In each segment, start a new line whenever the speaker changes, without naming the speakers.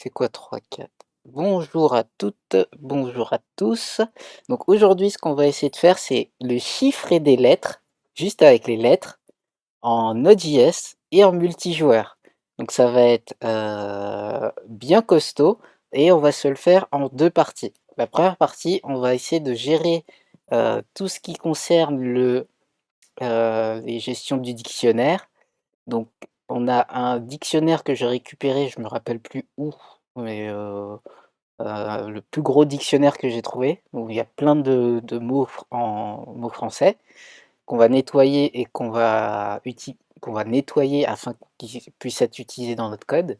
C'est quoi 3 4? Bonjour à toutes, bonjour à tous. Donc aujourd'hui, ce qu'on va essayer de faire, c'est le chiffrer des lettres, juste avec les lettres, en Node.js et en multijoueur. Donc ça va être bien costaud et on va se le faire en deux parties. La première partie, on va essayer de gérer tout ce qui concerne les gestions du dictionnaire. Donc, on a un dictionnaire que j'ai récupéré, je me rappelle plus où, mais le plus gros dictionnaire que j'ai trouvé, où il y a plein de mots en mots français, qu'on va nettoyer et qu'on va nettoyer afin qu'ils puissent être utilisés dans notre code.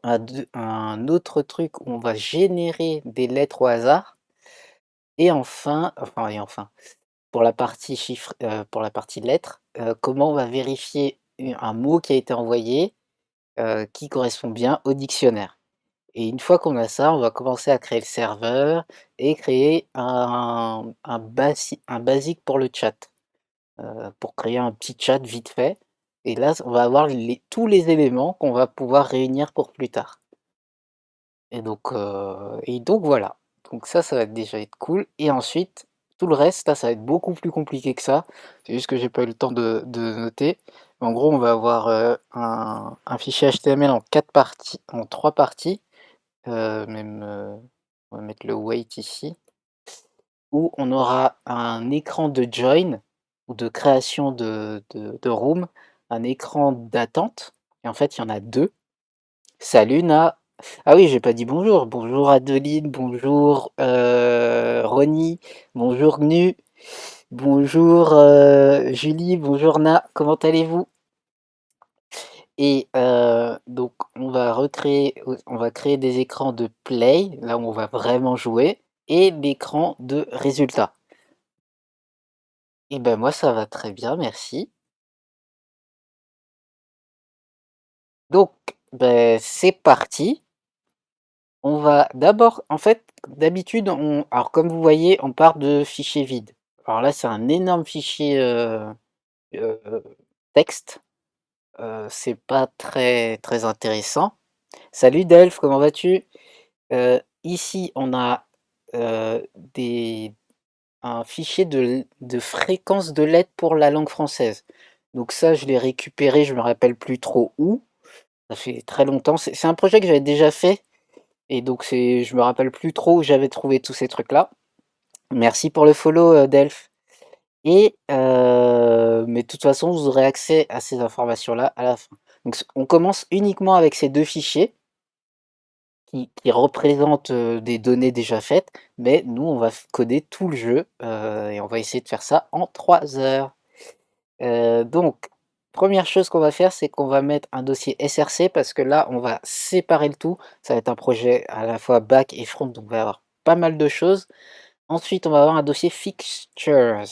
Un autre truc où on va générer des lettres au hasard. Et enfin, pour la partie chiffre, pour la partie lettres, comment on va vérifier un mot qui a été envoyé qui correspond bien au dictionnaire. Et une fois qu'on a ça, on va commencer à créer le serveur et créer un basique pour le chat, pour créer un petit chat vite fait. Et là, on va avoir tous les éléments qu'on va pouvoir réunir pour plus tard. Et donc voilà. Donc ça va déjà être cool. Et ensuite, tout le reste, là, ça va être beaucoup plus compliqué que ça. C'est juste que j'ai pas eu le temps de noter. Mais en gros, on va avoir un fichier HTML en quatre parties, en trois parties. On va mettre le weight ici, où on aura un écran de join ou de création de room, un écran d'attente. Et en fait, il y en a deux. Salut Na. Ah oui, j'ai pas dit bonjour. Bonjour Adeline, bonjour Ronnie, bonjour Gnu, bonjour Julie, bonjour Na. Comment allez-vous? Et donc on va créer des écrans de play, là où on va vraiment jouer, et l'écran de résultat. Et ben moi ça va très bien, merci. Donc ben c'est parti. On va d'abord, en fait, d'habitude, alors comme vous voyez, on part de fichiers vides. Alors là, c'est un énorme fichier euh, texte. C'est pas très très intéressant. Salut Delph, comment vas-tu? Ici, on a euh, des, un fichier de fréquence de lettres pour la langue française. Donc ça, je l'ai récupéré, je me rappelle plus trop où. Ça fait très longtemps. C'est un projet que j'avais déjà fait. Et donc je me rappelle plus trop où j'avais trouvé tous ces trucs-là. Merci pour le follow, Delph. Mais de toute façon, vous aurez accès à ces informations-là à la fin. Donc on commence uniquement avec ces deux fichiers qui représentent des données déjà faites, mais nous, on va coder tout le jeu et on va essayer de faire ça en 3 heures. Donc, première chose qu'on va faire, c'est qu'on va mettre un dossier SRC parce que là, on va séparer le tout. Ça va être un projet à la fois back et front, donc il va y avoir pas mal de choses. Ensuite, on va avoir un dossier fixtures.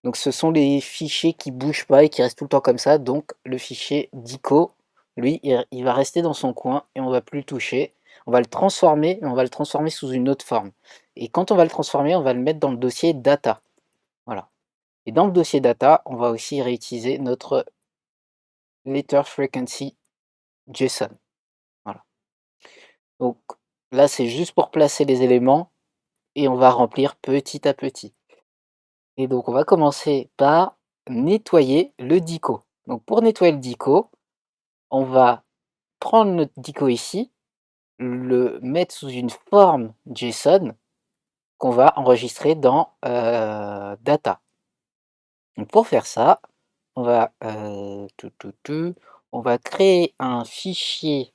Donc, ce sont les fichiers qui bougent pas et qui restent tout le temps comme ça. Donc, le fichier dico, lui, il va rester dans son coin et on va plus le toucher. On va le transformer, mais on va le transformer sous une autre forme. Et quand on va le transformer, on va le mettre dans le dossier data. Voilà. Et dans le dossier data, on va aussi réutiliser notre letter frequency JSON. Voilà. Donc là, c'est juste pour placer les éléments et on va remplir petit à petit. Et donc, on va commencer par nettoyer le dico. Donc, pour nettoyer le dico, on va prendre notre dico ici, le mettre sous une forme JSON qu'on va enregistrer dans data. Donc, pour faire ça, on va, on va créer un fichier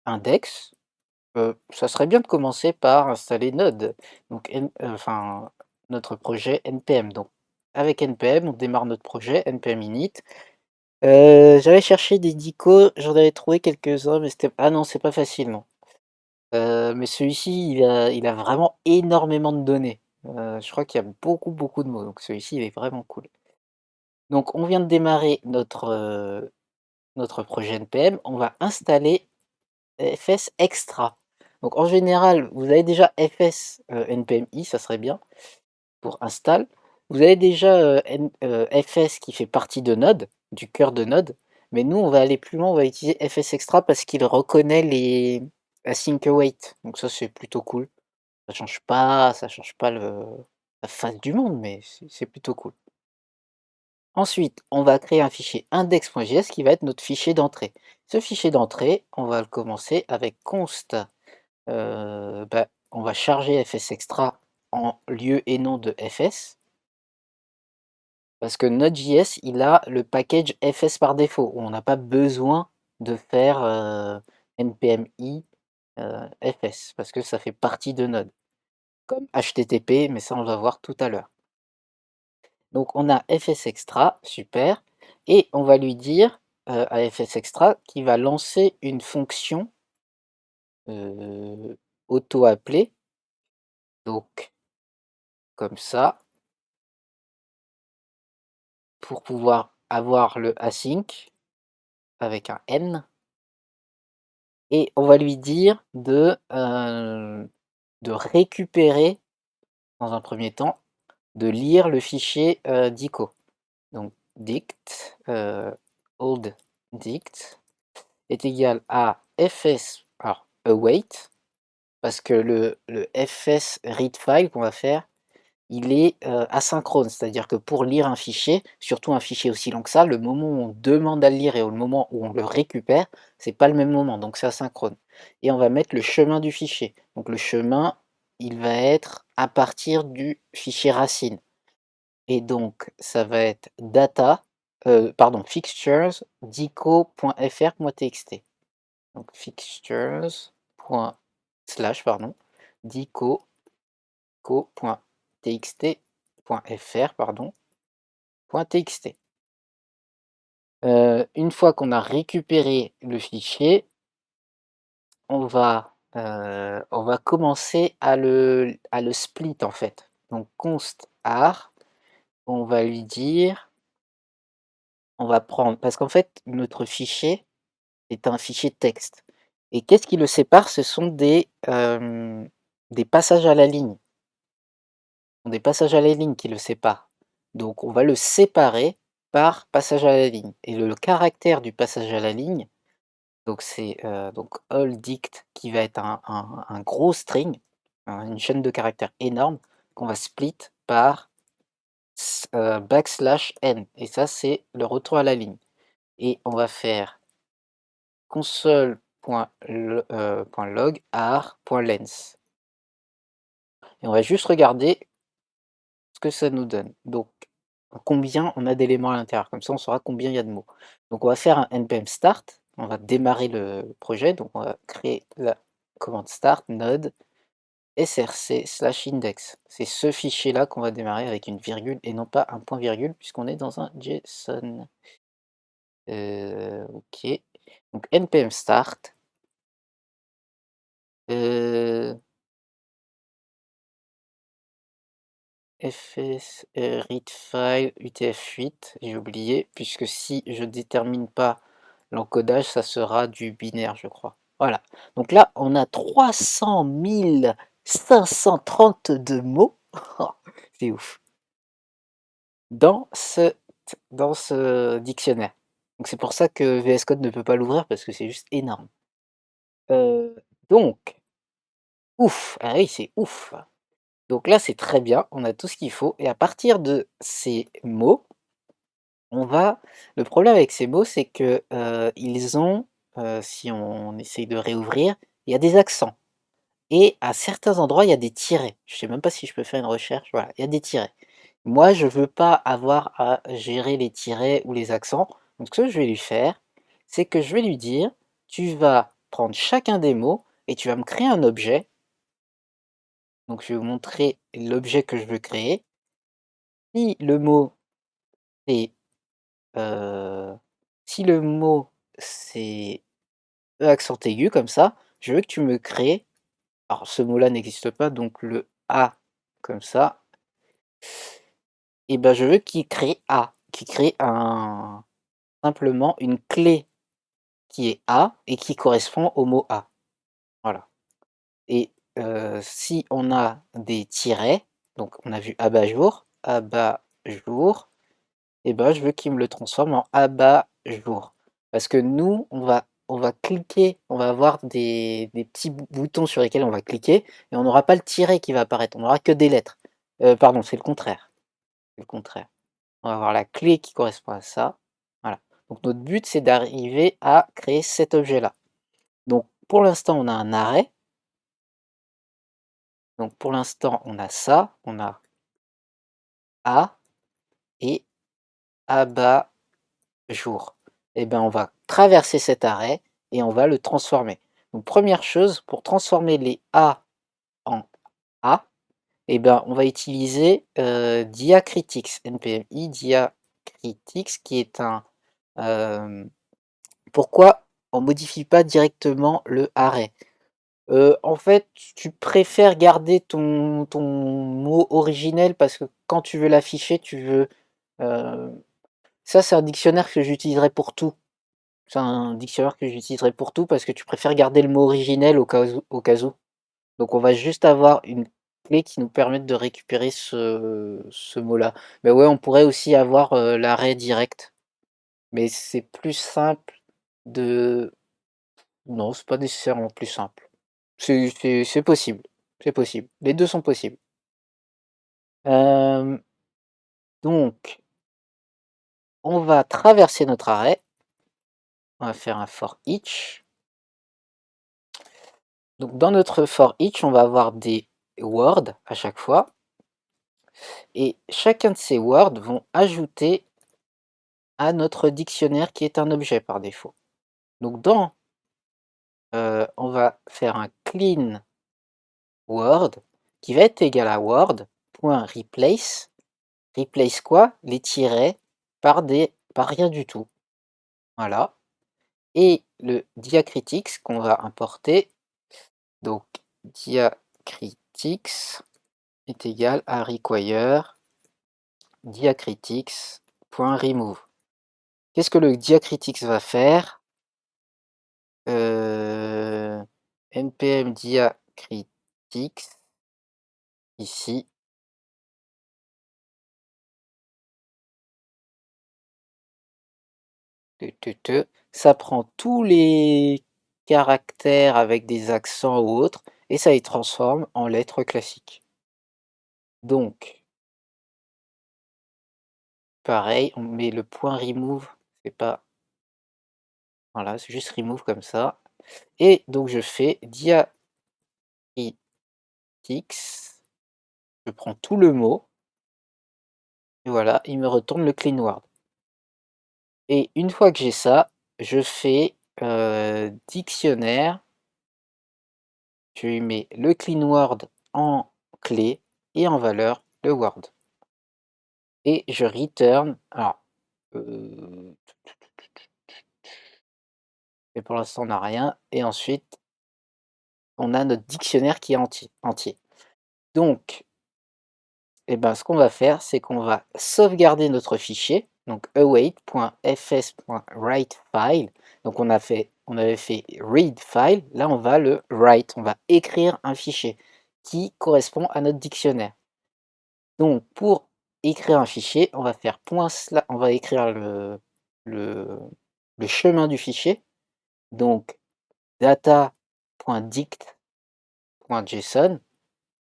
index. Ça serait bien de commencer par installer Node, donc enfin notre projet npm. Donc avec npm, on démarre notre projet npm init. J'avais cherché des dicos, j'en avais trouvé quelques-uns, mais c'était ah non, c'est pas facile, non. Mais celui-ci, il a vraiment énormément de données. Je crois qu'il y a beaucoup de mots, donc celui-ci, il est vraiment cool. Donc on vient de démarrer notre projet npm, on va installer fs extra. Donc en général, vous avez déjà fs npmi, ça serait bien pour install. Vous avez déjà fs qui fait partie de Node, du cœur de Node, mais nous on va aller plus loin, on va utiliser fs extra parce qu'il reconnaît async await, donc ça c'est plutôt cool. Ça change pas la face du monde, mais c'est plutôt cool. Ensuite, on va créer un fichier index.js qui va être notre fichier d'entrée. Ce fichier d'entrée, on va le commencer avec const. On va charger fsextra en lieu et nom de fs, parce que Node.js, il a le package fs par défaut, où on n'a pas besoin de faire npm i fs, parce que ça fait partie de Node, comme HTTP, mais ça on va voir tout à l'heure. Donc on a fsextra, super, et on va lui dire à fsextra qu'il va lancer une fonction auto-appelée, donc comme ça, pour pouvoir avoir le async avec un N, et on va lui dire de récupérer, dans un premier temps, de lire le fichier dico. Donc dict, old dict est égal à fs, alors await, parce que le fs read file qu'on va faire, il est asynchrone, c'est-à-dire que pour lire un fichier, surtout un fichier aussi long que ça, le moment où on demande à le lire et le moment où on le récupère, c'est pas le même moment, donc c'est asynchrone. Et on va mettre le chemin du fichier. Donc le chemin, il va être à partir du fichier racine. Et donc ça va être data, pardon, fixtures dico.fr.txt. Donc fixtures pardon, dico.txt.fr, pardon, .txt. Une fois qu'on a récupéré le fichier, on va commencer à le split en fait. Donc const ar, on va lui dire, on va prendre, parce qu'en fait notre fichier est un fichier texte. Et qu'est-ce qui le sépare? Ce sont des passages à la ligne. Des passages à la ligne qui le séparent. Donc on va le séparer par passage à la ligne. Et le caractère du passage à la ligne, donc c'est donc all dict qui va être un gros string, une chaîne de caractères énorme qu'on va split par backslash n. Et ça c'est le retour à la ligne. Et on va faire console.log ar.length. Et on va juste regarder ce que ça nous donne. Donc, combien on a d'éléments à l'intérieur. Comme ça, on saura combien il y a de mots. Donc, on va faire un npm start. On va démarrer le projet. Donc, on va créer la commande start node src/index. C'est ce fichier-là qu'on va démarrer avec une virgule et non pas un point virgule puisqu'on est dans un JSON. Ok. Donc, npm start. fs read file utf8, j'ai oublié, puisque si je détermine pas l'encodage, ça sera du binaire, je crois. Voilà. Donc là, on a 300 532 mots. C'est ouf. Dans ce dictionnaire. Donc c'est pour ça que VS Code ne peut pas l'ouvrir, parce que c'est juste énorme. Donc, ouf. Ah oui, c'est ouf. Donc là, c'est très bien, on a tout ce qu'il faut. Et à partir de ces mots, le problème avec ces mots, c'est que ils ont, si on essaye de réouvrir, il y a des accents. Et à certains endroits, il y a des tirets. Je sais même pas si je peux faire une recherche. Voilà, il y a des tirets. Moi, je veux pas avoir à gérer les tirets ou les accents. Donc ce que je vais lui faire, c'est que je vais lui dire, tu vas prendre chacun des mots et tu vas me créer un objet. Donc je vais vous montrer l'objet que je veux créer. Si le mot c'est si le mot c'est E accent aigu comme ça, je veux que tu me crées, alors ce mot-là n'existe pas, donc le A comme ça, et ben je veux qu'il crée A, qu'il crée simplement une clé qui est A et qui correspond au mot A. Voilà. Et si on a des tirets, donc on a vu abat-jour, et ben je veux qu'il me le transforme en abat-jour. Parce que nous, on va cliquer, va avoir des petits boutons sur lesquels on va cliquer et on n'aura pas le tiret qui va apparaître, on n'aura que des lettres. Pardon, c'est le contraire, c'est le contraire. On va avoir la clé qui correspond à ça, voilà. Donc notre but, c'est d'arriver à créer cet objet-là. Donc pour l'instant, on a un arrêt. Donc pour l'instant, on a ça, on a A et abat jour. Et ben on va traverser cet arrêt et on va le transformer. Donc première chose, pour transformer les A en A, et ben on va utiliser diacritics, npmi diacritics, qui est un... pourquoi on modifie pas directement le arrêt? En fait, tu préfères garder ton mot originel parce que quand tu veux l'afficher, tu veux... ça, c'est un dictionnaire que j'utiliserai pour tout. C'est un dictionnaire que j'utiliserai pour tout parce que tu préfères garder le mot originel au cas où. Donc on va juste avoir une clé qui nous permette de récupérer ce mot-là. Mais ouais, on pourrait aussi avoir l'arrêt direct. Mais c'est plus simple de... Non, c'est pas nécessairement plus simple. C'est possible. C'est possible. Les deux sont possibles. Donc, on va traverser notre arrêt. On va faire un for each. Donc, dans notre for each, on va avoir des words à chaque fois. Et chacun de ces words vont ajouter à notre dictionnaire qui est un objet par défaut. Donc, on va faire un clean word qui va être égal à word.replace. Replace quoi? Les tirets par rien du tout. Voilà. Et le diacritics qu'on va importer, donc diacritics est égal à require diacritics.remove. Qu'est-ce que le diacritics va faire? npm diacritics, ici, ça prend tous les caractères avec des accents ou autres et ça les transforme en lettres classiques. Donc, pareil, on met le point remove, c'est pas... Voilà, c'est juste remove comme ça. Et donc je fais diacritics, je prends tout le mot, et voilà, il me retourne le clean word. Et une fois que j'ai ça, je fais dictionnaire, je lui mets le clean word en clé et en valeur le word. Et je return, alors, et pour l'instant on n'a rien, et ensuite on a notre dictionnaire qui est entier. Donc, et ben, ce qu'on va faire, c'est qu'on va sauvegarder notre fichier, donc await.fs.writefile. Donc on avait fait read file, là on va le write, on va écrire un fichier qui correspond à notre dictionnaire. Donc pour écrire un fichier, on va faire on va écrire le chemin du fichier, donc data.dict.json,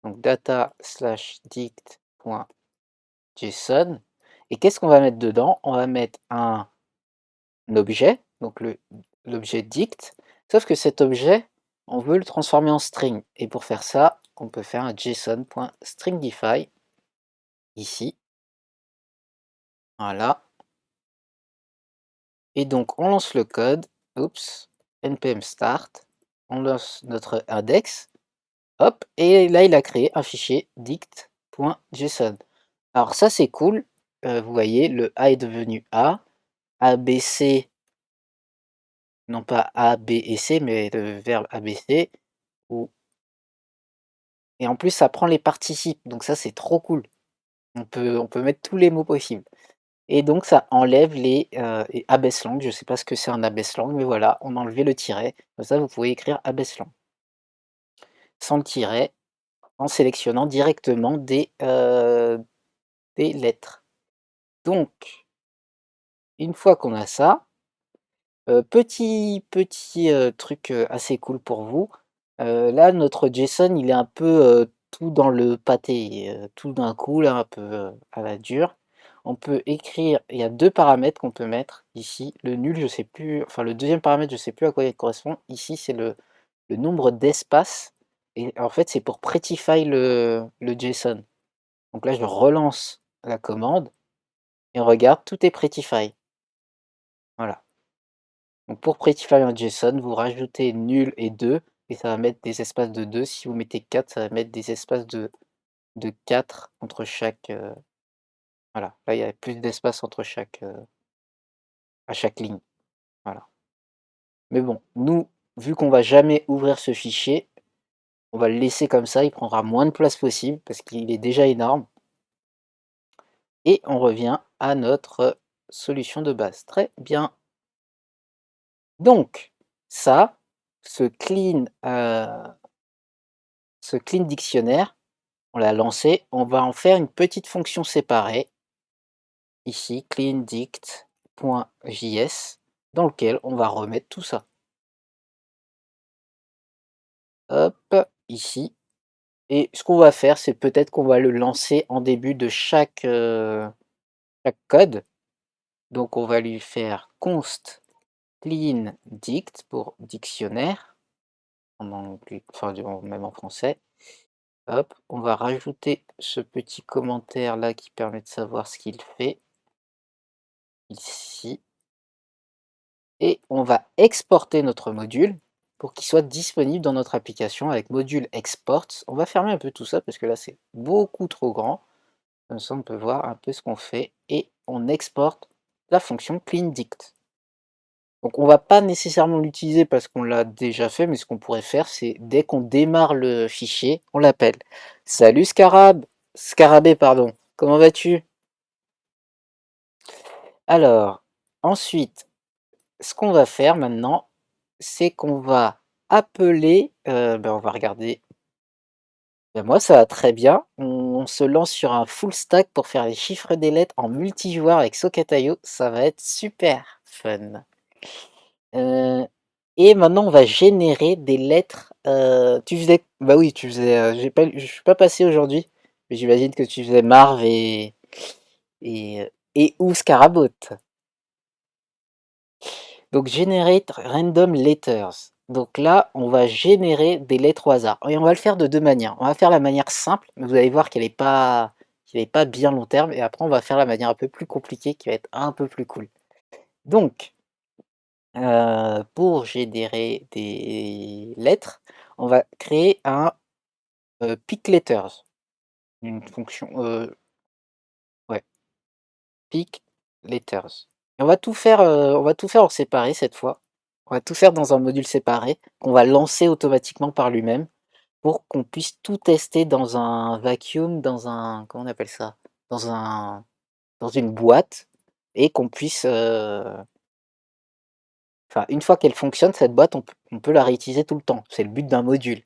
donc data/dict.json. Et qu'est-ce qu'on va mettre dedans? On va mettre un objet, donc l'objet dict, sauf que cet objet, on veut le transformer en string. Et pour faire ça, on peut faire un json.stringify, ici. Voilà. Et donc, on lance le code, oups, npm start, on lance notre index, hop, et là, il a créé un fichier dict.json. Alors ça, c'est cool. Vous voyez, le A est devenu A, ABC, non pas A, B et C, mais le verbe ABC. Ou... Et en plus, ça prend les participes, donc ça, c'est trop cool. On peut mettre tous les mots possibles. Et donc, ça enlève les abeslang. Je ne sais pas ce que c'est un abeslang, mais voilà, on a enlevé le tiret. Comme ça, vous pouvez écrire abeslang. Sans le tiret, en sélectionnant directement des lettres. Donc, une fois qu'on a ça, Petit truc assez cool pour vous. Là, notre JSON, il est un peu tout dans le pâté, tout d'un coup, là, un peu à la dure. On peut écrire, il y a deux paramètres qu'on peut mettre ici. Le nul, je sais plus, enfin le deuxième paramètre, je sais plus à quoi il correspond. Ici, c'est le nombre d'espaces. Et en fait, c'est pour prettify le JSON. Donc là, je relance la commande et on regarde, tout est prettify. Voilà. Donc pour prettify un JSON, vous rajoutez nul et 2 et ça va mettre des espaces de 2. Si vous mettez 4, ça va mettre des espaces de 4 entre chaque. Voilà, là il y a plus d'espace entre chaque, à chaque ligne. Voilà. Mais bon, nous, vu qu'on va jamais ouvrir ce fichier, on va le laisser comme ça, il prendra moins de place possible parce qu'il est déjà énorme. Et on revient à notre solution de base. Très bien. Donc, ça, ce clean, dictionnaire, on l'a lancé, on va en faire une petite fonction séparée, ici, cleandict.js, dans lequel on va remettre tout ça. Hop, ici. Et ce qu'on va faire, c'est peut-être qu'on va le lancer en début de chaque code. Donc on va lui faire const cleandict pour dictionnaire, en anglais, enfin même en français. Hop, on va rajouter ce petit commentaire là qui permet de savoir ce qu'il fait, ici. Et on va exporter notre module pour qu'il soit disponible dans notre application avec module export. On va fermer un peu tout ça parce que là c'est beaucoup trop grand. Comme ça on peut voir un peu ce qu'on fait et on exporte la fonction cleandict. Donc on va pas nécessairement l'utiliser parce qu'on l'a déjà fait, mais ce qu'on pourrait faire, c'est dès qu'on démarre le fichier, on l'appelle. Salut Scarabée, pardon. Comment vas-tu? Alors, ensuite, ce qu'on va faire maintenant, c'est qu'on va appeler, on va regarder. Ben moi, ça va très bien. On se lance sur un full stack pour faire les chiffres des lettres en multijoueur avec Socket.io. Ça va être super fun. Euh, et maintenant, on va générer des lettres. Tu faisais, bah oui, tu faisais. Je suis pas passé aujourd'hui, mais j'imagine que tu faisais Marv et ou Scarabot. Donc generate random letters. Donc là, on va générer des lettres au hasard. Et on va le faire de deux manières. On va faire la manière simple, mais vous allez voir qu'elle est pas bien long terme. Et après, on va faire la manière un peu plus compliquée qui va être un peu plus cool. Donc, pour générer des lettres, on va créer un pick letters, une fonction, ouais, pick letters. Et on va tout faire en séparé cette fois. On va tout faire dans un module séparé qu'on va lancer automatiquement par lui-même pour qu'on puisse tout tester dans un vacuum, dans un, comment on appelle ça? Dans un, dans une boîte et qu'on puisse, enfin, une fois qu'elle fonctionne, cette boîte, on peut la réutiliser tout le temps. C'est le but d'un module.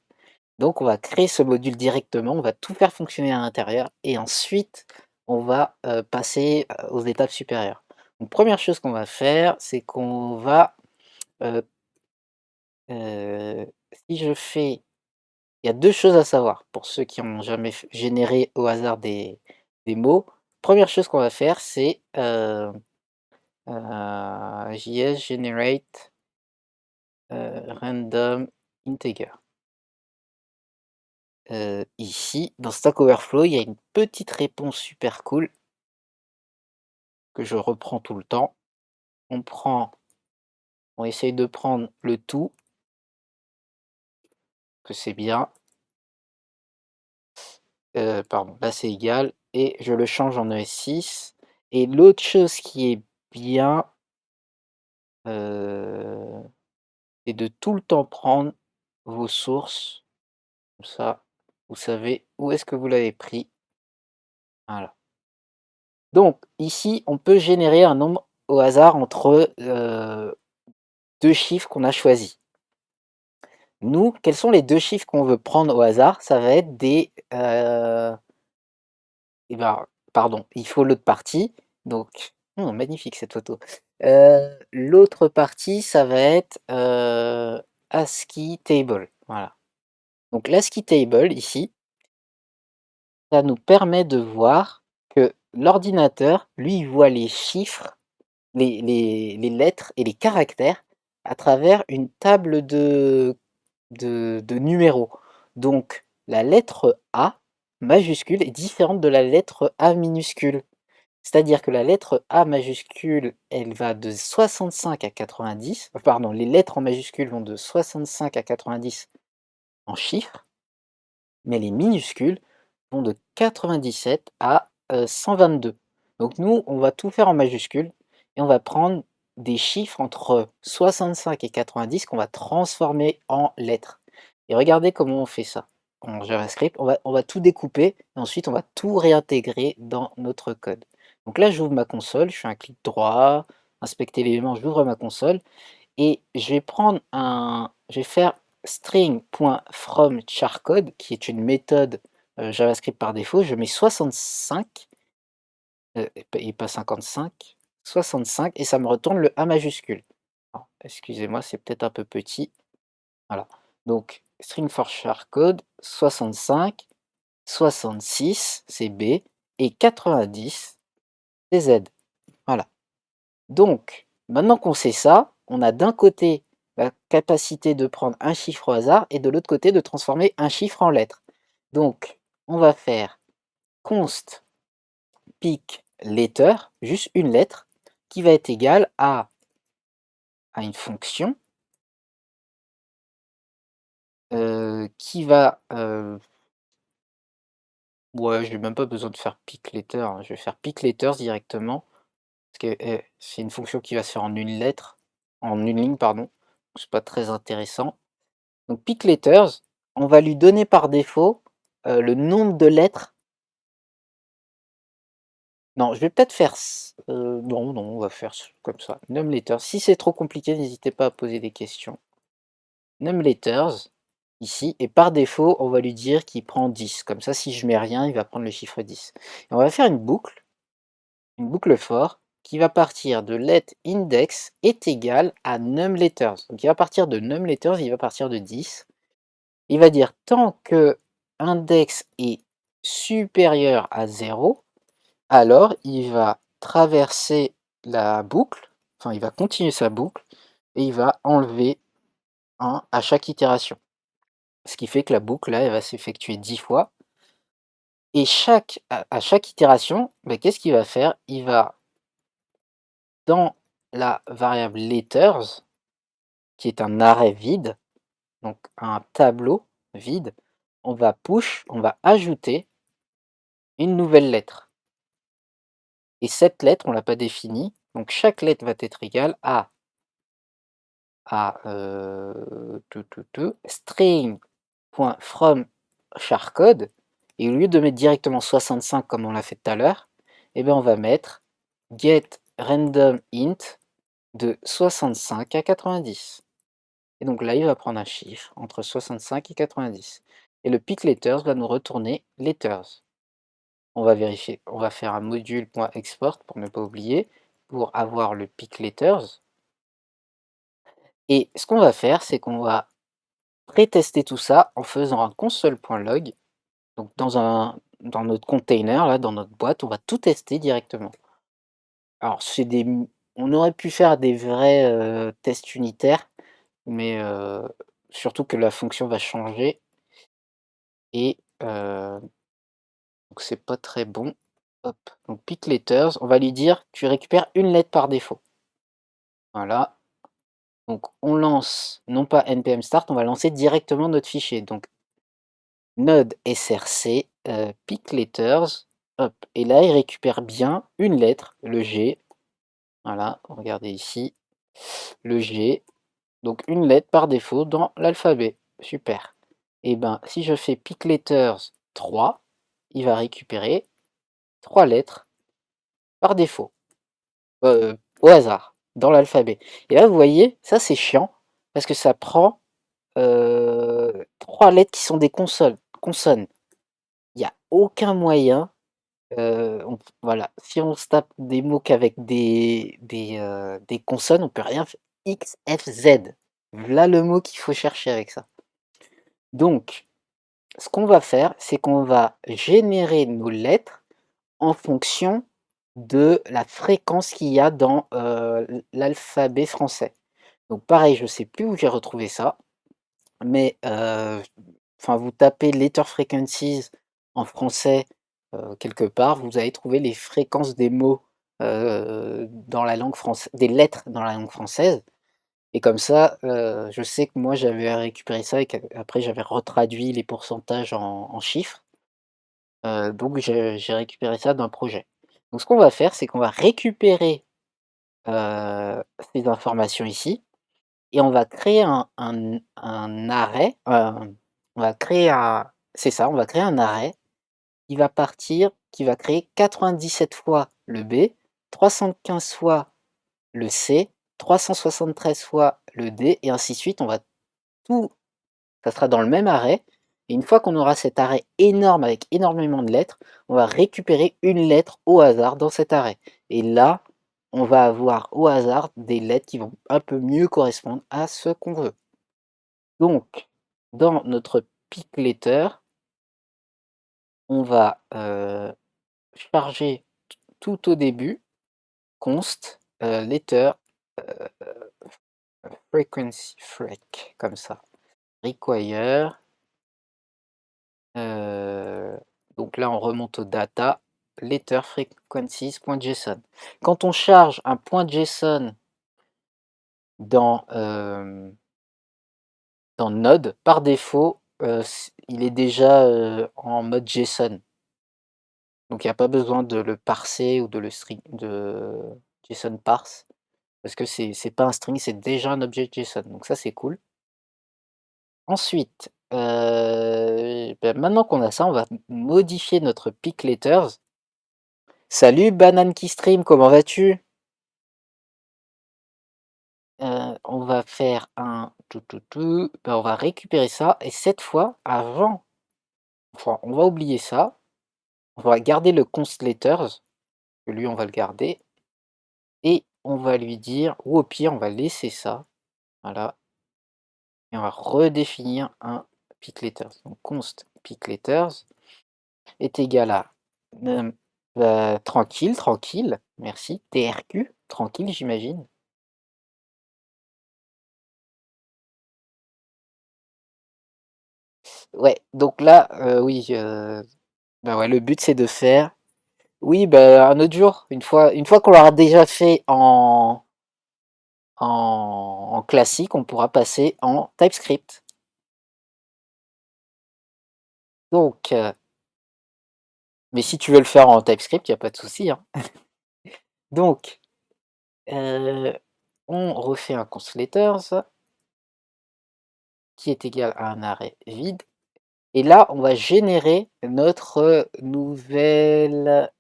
Donc on va créer ce module directement, on va tout faire fonctionner à l'intérieur et ensuite on va passer aux étapes supérieures. Donc première chose qu'on va faire, c'est qu'on va, euh, si je fais, il y a deux choses à savoir pour ceux qui n'ont jamais généré au hasard des mots. Première chose qu'on va faire, c'est JS generate random integer. Ici, dans Stack Overflow, il y a une petite réponse super cool que je reprends tout le temps. On essaye de prendre le tout, que c'est bien. Pardon, là c'est égal, et je le change en ES6. Et l'autre chose qui est bien, c'est de tout le temps prendre vos sources, comme ça, vous savez où est-ce que vous l'avez pris. Voilà. Donc ici, on peut générer un nombre au hasard entre deux chiffres qu'on a choisis. Nous, quels sont les deux chiffres qu'on veut prendre au hasard? Ça va être des... eh ben, pardon, il faut l'autre partie. Donc, magnifique cette photo. L'autre partie, ça va être ASCII table. Voilà. Donc l'ASCII table, ici, ça nous permet de voir que l'ordinateur, lui, il voit les chiffres, les lettres et les caractères à travers une table de numéros. Donc la lettre A majuscule est différente de la lettre A minuscule. C'est-à-dire que la lettre A majuscule, elle va de 65 à 90, pardon, les lettres en majuscule vont de 65 à 90 en chiffres, mais les minuscules vont de 97 à 122. Donc nous, on va tout faire en majuscule et on va prendre des chiffres entre 65 et 90 qu'on va transformer en lettres. Et regardez comment on fait ça en JavaScript. On va tout découper et ensuite on va tout réintégrer dans notre code. Donc là, j'ouvre ma console, je fais un clic droit, inspecter l'élément, j'ouvre ma console et je vais faire string.fromCharCode qui est une méthode JavaScript par défaut. Je mets 65 et pas 55, 65 et ça me retourne le A majuscule. Excusez-moi, c'est peut-être un peu petit. Voilà. Donc string for charcode 65, 66 c'est B et 90 c'est Z. Voilà. Donc, maintenant qu'on sait ça, on a d'un côté la capacité de prendre un chiffre au hasard et de l'autre côté de transformer un chiffre en lettre. Donc, on va faire const pick letter, juste une lettre, qui va être égale à une fonction qui va... ouais, je n'ai même pas besoin de faire pick letter, hein. Je vais faire pick letters directement, parce que c'est une fonction qui va se faire en une lettre, en une ligne, pardon. C'est pas très intéressant. Donc pick letters, on va lui donner par défaut le nombre de lettres. Non, je vais peut-être faire... non, non, on va faire comme ça. Num letters. Si c'est trop compliqué, n'hésitez pas à poser des questions. Num letters, ici, et par défaut, on va lui dire qu'il prend 10. Comme ça, si je mets rien, il va prendre le chiffre 10. Et on va faire une boucle for, qui va partir de let index est égal à num letters. Donc il va partir de num letters, il va partir de 10. Il va dire tant que index est supérieur à 0, alors il va traverser la boucle, enfin il va continuer sa boucle, et il va enlever 1 à chaque itération. Ce qui fait que la boucle là, elle va s'effectuer 10 fois. Et à chaque itération, ben, qu'est-ce qu'il va faire? Il va, dans la variable letters, qui est un array vide, donc un tableau vide, on va ajouter une nouvelle lettre. Et cette lettre, on ne l'a pas définie, donc chaque lettre va être égale à string.fromCharCode, et au lieu de mettre directement 65 comme on l'a fait tout à l'heure, eh bien on va mettre getRandomInt de 65 à 90. Et donc là, il va prendre un chiffre entre 65 et 90. Et le pick letters va nous retourner letters. On va vérifier, on va faire un module.export pour ne pas oublier, pour avoir le pick letters. Et ce qu'on va faire, c'est qu'on va pré-tester tout ça en faisant un console.log. Donc dans notre container, là, dans notre boîte, on va tout tester directement. Alors on aurait pu faire des vrais tests unitaires, mais surtout que la fonction va changer et donc c'est pas très bon. Hop, donc pick letters, on va lui dire tu récupères une lettre par défaut. Voilà. Donc on lance non pas npm start, on va lancer directement notre fichier. Donc node src pick letters, hop, et là il récupère bien une lettre, le G. Voilà, regardez ici, le G, donc une lettre par défaut dans l'alphabet. Super. Et ben si je fais pick letters 3, il va récupérer 3 lettres par défaut, au hasard, dans l'alphabet. Et là vous voyez, ça c'est chiant, parce que ça prend 3 lettres qui sont des consonnes. Il n'y a aucun moyen voilà, si on se tape des mots qu'avec des consonnes, on peut rien faire. X, F, Z. Voilà le mot qu'il faut chercher avec ça. Donc, ce qu'on va faire, c'est qu'on va générer nos lettres en fonction de la fréquence qu'il y a dans l'alphabet français. Donc pareil, je ne sais plus où j'ai retrouvé ça, mais enfin, vous tapez letter frequencies en français quelque part, vous allez trouver les fréquences des mots dans la langue française, des lettres dans la langue française. Et comme ça, je sais que moi j'avais récupéré ça et qu'après j'avais retraduit les pourcentages en chiffres. Donc j'ai récupéré ça d'un projet. Donc ce qu'on va faire, c'est qu'on va récupérer ces informations ici et on va créer un arrêt, on va créer un c'est ça, on va créer un arrêt qui va créer 97 fois le B, 315 fois le C, 373 fois le D et ainsi de suite. On va tout Ça sera dans le même arrêt et une fois qu'on aura cet arrêt énorme avec énormément de lettres, on va récupérer une lettre au hasard dans cet arrêt et là, on va avoir au hasard des lettres qui vont un peu mieux correspondre à ce qu'on veut. Donc, dans notre pick letter, on va charger tout au début const letter frequency comme ça. Require. Donc là, on remonte au data letter frequencies.json. Quand on charge un point .json dans, dans Node, par défaut, il est déjà en mode JSON. Donc il n'y a pas besoin de le parser ou de le string, de JSON parse, parce que c'est pas un string, c'est déjà un objet JSON. Donc ça, c'est cool. Ensuite, maintenant qu'on a ça, on va modifier notre pick letters. Salut Banane qui stream, comment vas-tu? On va faire un on va récupérer ça et cette fois, enfin, on va oublier ça. On va garder le const letters, que lui on va le garder et on va lui dire ou au pire on va laisser ça, voilà, et on va redéfinir un pick letters. Donc const pick letters est égal à tranquille, merci, TRQ, tranquille j'imagine. Ouais, donc là, oui, bah ouais, le but c'est de faire. Oui, bah un autre jour, une fois qu'on l'aura déjà fait en classique, on pourra passer en TypeScript. Donc, mais si tu veux le faire en TypeScript, il n'y a pas de souci, hein. Donc, euh, on refait un constletters qui est égal à un arrêt vide. Et là, on va générer euh, notre nouvel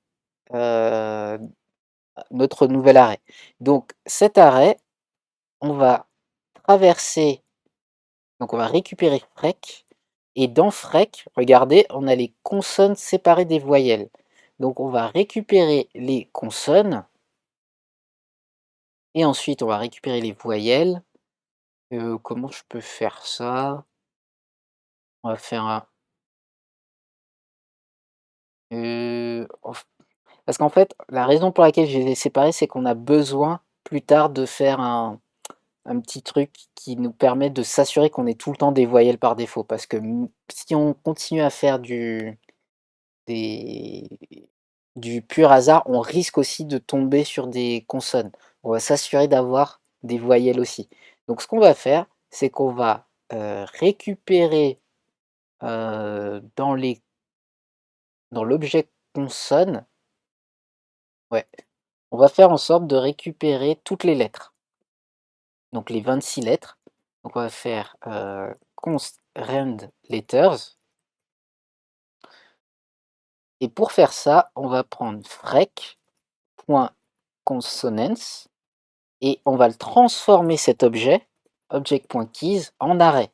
arrêt. Donc, cet arrêt, on va traverser, donc on va récupérer frec, et dans frec, regardez, on a les consonnes séparées des voyelles. Donc on va récupérer les consonnes, et ensuite on va récupérer les voyelles. Comment je peux faire ça? On va faire un... parce qu'en fait, la raison pour laquelle je les ai séparés, c'est qu'on a besoin plus tard de faire un petit truc qui nous permet de s'assurer qu'on ait tout le temps des voyelles par défaut. Parce que si on continue à faire des, du pur hasard, on risque aussi de tomber sur des consonnes. On va s'assurer d'avoir des voyelles aussi. Donc ce qu'on va faire, c'est qu'on va récupérer dans l'objet consonne, ouais, on va faire en sorte de récupérer toutes les lettres. Donc les 26 lettres. Donc on va faire const rand letters. Et pour faire ça, on va prendre frec.consonants et on va le transformer cet objet, object.keys, en arrêt.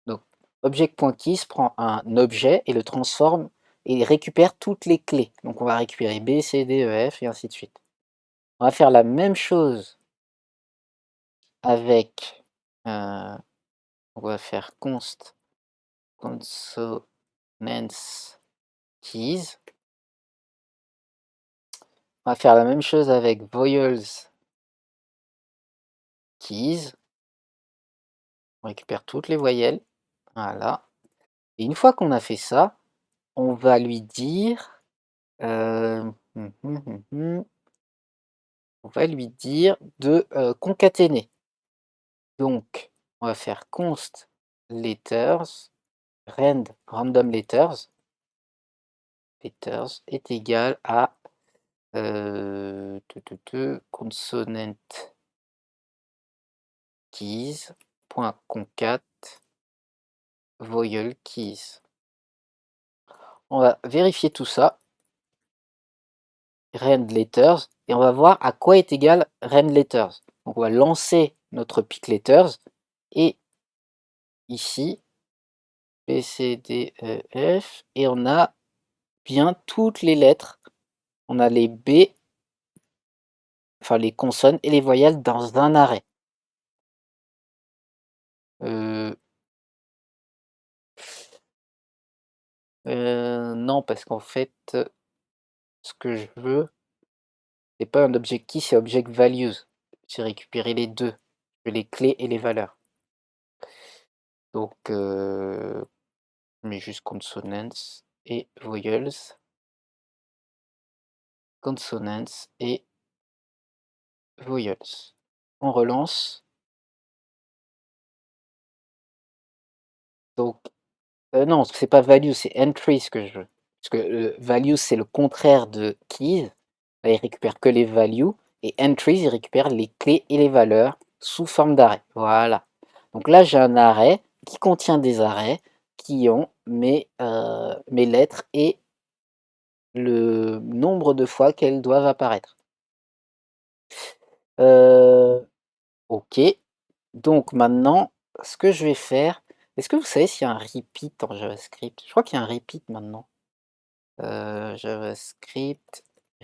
Donc object.keys prend un objet et le transforme et il récupère toutes les clés. Donc on va récupérer B, C, D, E, F et ainsi de suite. On va faire la même chose avec, on va faire const consonants keys. On va faire la même chose avec vowels keys. On récupère toutes les voyelles. Voilà. Et une fois qu'on a fait ça, on va lui dire... on va lui dire de concaténer. Donc, on va faire const letters, random letters est égal à consonant keys .concat voyel keys. On va vérifier tout ça, rand letters, et on va voir à quoi est égal rand letters. Donc on va lancer notre pick letters, et ici, B, C, D, E, F, et on a bien toutes les lettres. On a les B, enfin les consonnes et les voyelles dans un arrêt. Non, parce qu'en fait, ce que je veux, c'est pas un objectif, c'est object values. J'ai récupéré les deux, les clés et les valeurs. Donc, je mets juste consonants et voyelles. Consonants et voyelles. On relance. Donc, non, c'est pas value, c'est entry ce que je veux. Parce que value, c'est le contraire de keys. Là, il récupère que les values. Et entries, il récupère les clés et les valeurs sous forme d'arrêt. Voilà. Donc là, j'ai un arrêt qui contient des arrêts qui ont mes lettres et le nombre de fois qu'elles doivent apparaître. Ok. Donc maintenant, ce que je vais faire... Est-ce que vous savez s'il y a un repeat en JavaScript? Je crois qu'il y a un repeat maintenant. JavaScript,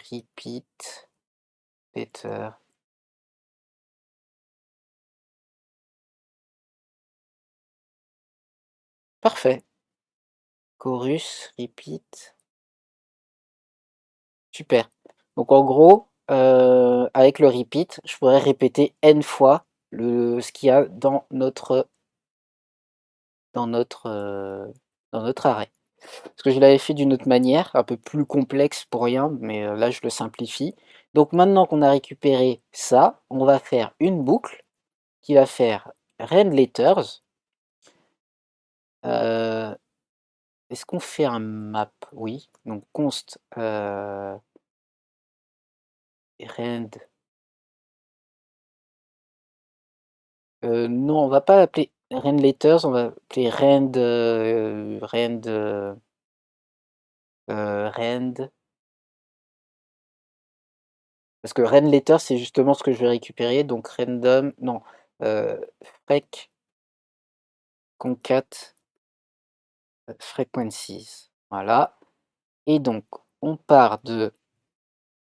repeat, letter. Parfait. Chorus, repeat. Super. Donc en gros, avec le repeat, je pourrais répéter n fois ce qu'il y a dans notre arrêt. Parce que je l'avais fait d'une autre manière, un peu plus complexe pour rien, mais là je le simplifie. Donc maintenant qu'on a récupéré ça, on va faire une boucle qui va faire rand letters. Est-ce qu'on fait un map? Oui. Donc const rand. Non, on va pas l'appeler rand letters, on va appeler rand. Parce que rand letters, c'est justement ce que je vais récupérer. Donc random, non, frec concat frequencies. Voilà. Et donc, on part de...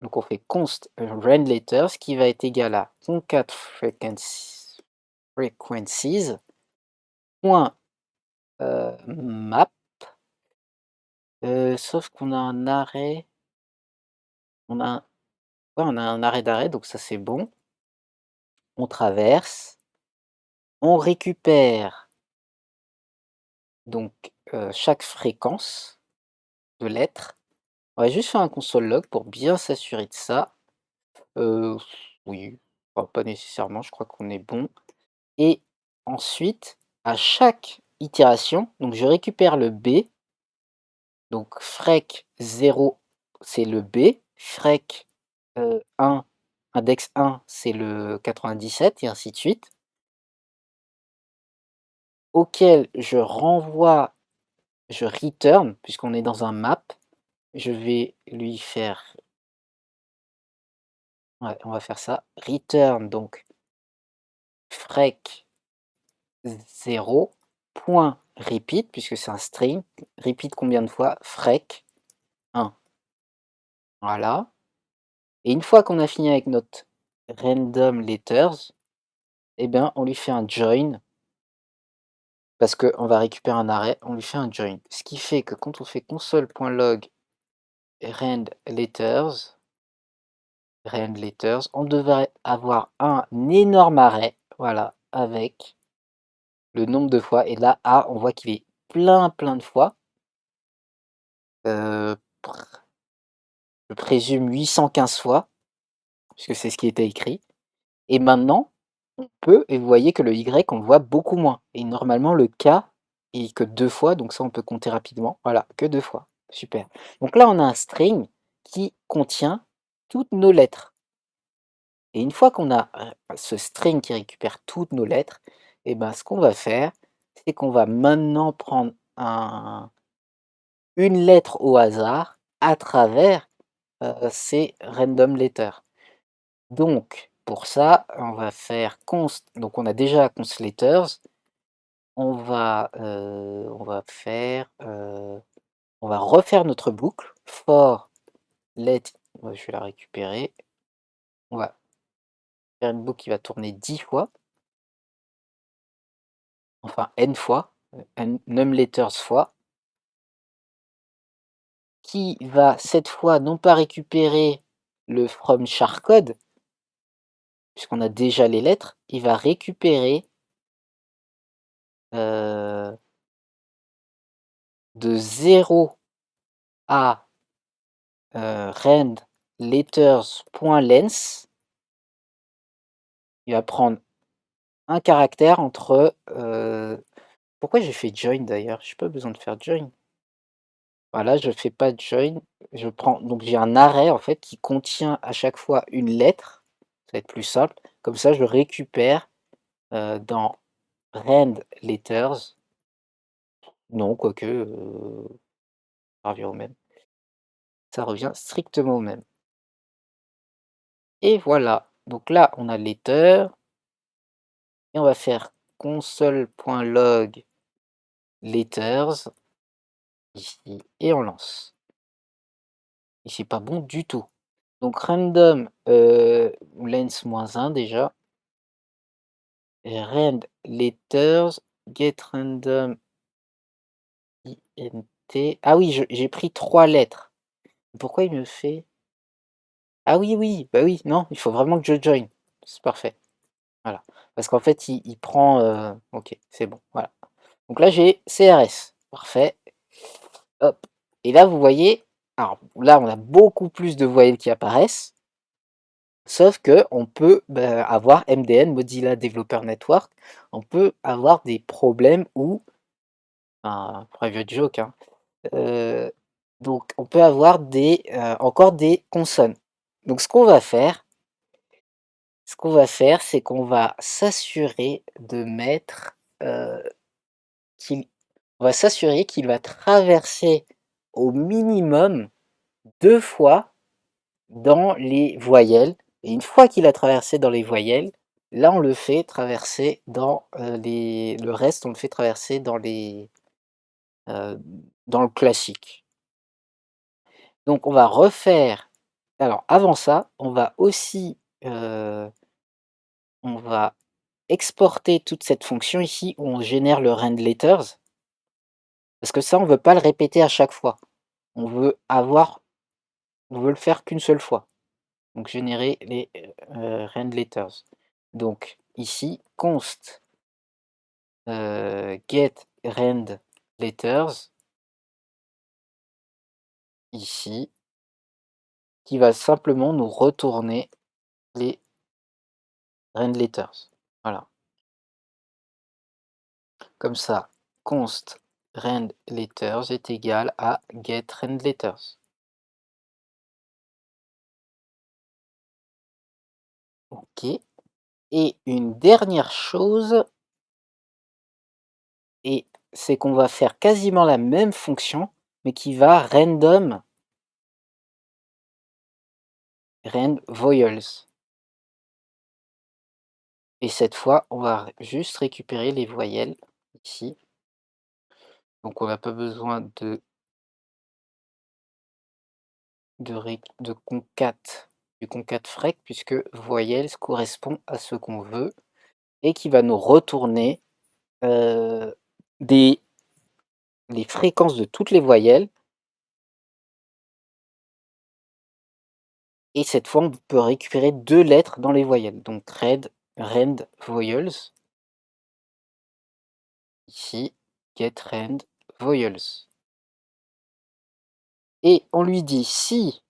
Donc on fait const rand letters qui va être égal à concat frequencies point map, sauf qu'on a un arrêt, on a un arrêt d'arrêt, donc ça c'est bon. On traverse, on récupère donc chaque fréquence de lettres. On va juste faire un console log pour bien s'assurer de ça. Oui, enfin, pas nécessairement, je crois qu'on est bon. Et ensuite, à chaque itération, donc je récupère le B. Donc frec 0, c'est le B. Frec 1, index 1, c'est le 97, et ainsi de suite. Auquel je renvoie, je return, puisqu'on est dans un map. Je vais lui faire... Ouais, on va faire ça. Return, donc frec 0, point repeat, puisque c'est un string. Repeat combien de fois? Frec. 1. Voilà. Et une fois qu'on a fini avec notre random letters, eh bien, on lui fait un join, parce qu'on va récupérer un arrêt, on lui fait un join. Ce qui fait que quand on fait console.log rand letters, on devrait avoir un énorme arrêt, voilà, avec le nombre de fois. Et là, A, on voit qu'il est plein de fois. Euh, je présume 815 fois, puisque c'est ce qui était écrit. Et maintenant, on peut, et vous voyez que le Y, on le voit beaucoup moins. Et normalement, le K est que 2 fois, donc ça, on peut compter rapidement. Voilà, que 2 fois. Super. Donc là, on a un string qui contient toutes nos lettres. Et une fois qu'on a ce string qui récupère toutes nos lettres, et ben, ce qu'on va faire, c'est qu'on va maintenant prendre une lettre au hasard à travers ces random letters. Donc, pour ça, on va faire const. Donc, on a déjà const letters. On va refaire notre boucle for let. Je vais la récupérer. On va faire une boucle qui va tourner 10 fois, enfin n fois, num letters fois, qui va cette fois non pas récupérer le from char code, puisqu'on a déjà les lettres, il va récupérer de 0 à rand letters.length. Il va prendre un caractère entre... pourquoi j'ai fait join d'ailleurs? J'ai pas besoin de faire join. Voilà, je fais pas join. Je prends, donc j'ai un arrêt en fait qui contient à chaque fois une lettre. Ça va être plus simple. Comme ça, je récupère dans rand letters. Non, quoique, ça revient au même. Ça revient strictement au même. Et voilà. Donc là, on a letter. Et on va faire console.log letters ici. Et on lance. Et c'est pas bon du tout. Donc random length-1 déjà. Et rand letters get random int. Ah oui, j'ai pris 3 lettres. Pourquoi il me fait... Ah oui, oui, bah oui, non, il faut vraiment que je join. C'est parfait. Voilà. Parce qu'en fait, il prend... Ok, c'est bon, voilà. Donc là, j'ai CRS. Parfait. Hop. Et là, vous voyez... Alors là, on a beaucoup plus de voyelles qui apparaissent. Sauf que on peut avoir MDN, Mozilla Developer Network, on peut avoir des problèmes où, private joke, hein, donc on peut avoir encore des consonnes. Donc ce qu'on va faire, c'est qu'on va s'assurer de mettre qu'il, on va s'assurer qu'il va traverser au minimum 2 fois dans les voyelles. Et une fois qu'il a traversé dans les voyelles, là on le fait traverser dans le reste, on le fait traverser euh, dans le classique. Donc on va refaire. Alors avant ça, on va aussi on va exporter toute cette fonction ici où on génère le rand letters. Parce que ça, on ne veut pas le répéter à chaque fois. On veut le faire qu'une seule fois. Donc générer les rand letters. Donc ici, const get rand letters, ici, qui va simplement nous retourner les rand letters. Voilà. Comme ça, const rand letters est égal à get rand letters. Ok. Et une dernière chose, et c'est qu'on va faire quasiment la même fonction, mais qui va rand voyelles. Et cette fois, on va juste récupérer les voyelles ici. Donc on n'a pas besoin de de concat, du concat frec, puisque voyelles correspond à ce qu'on veut et qui va nous retourner des les fréquences de toutes les voyelles. Et cette fois, on peut récupérer 2 lettres dans les voyelles. Donc rend vowels, ici, get rand vowels. Et on lui dit si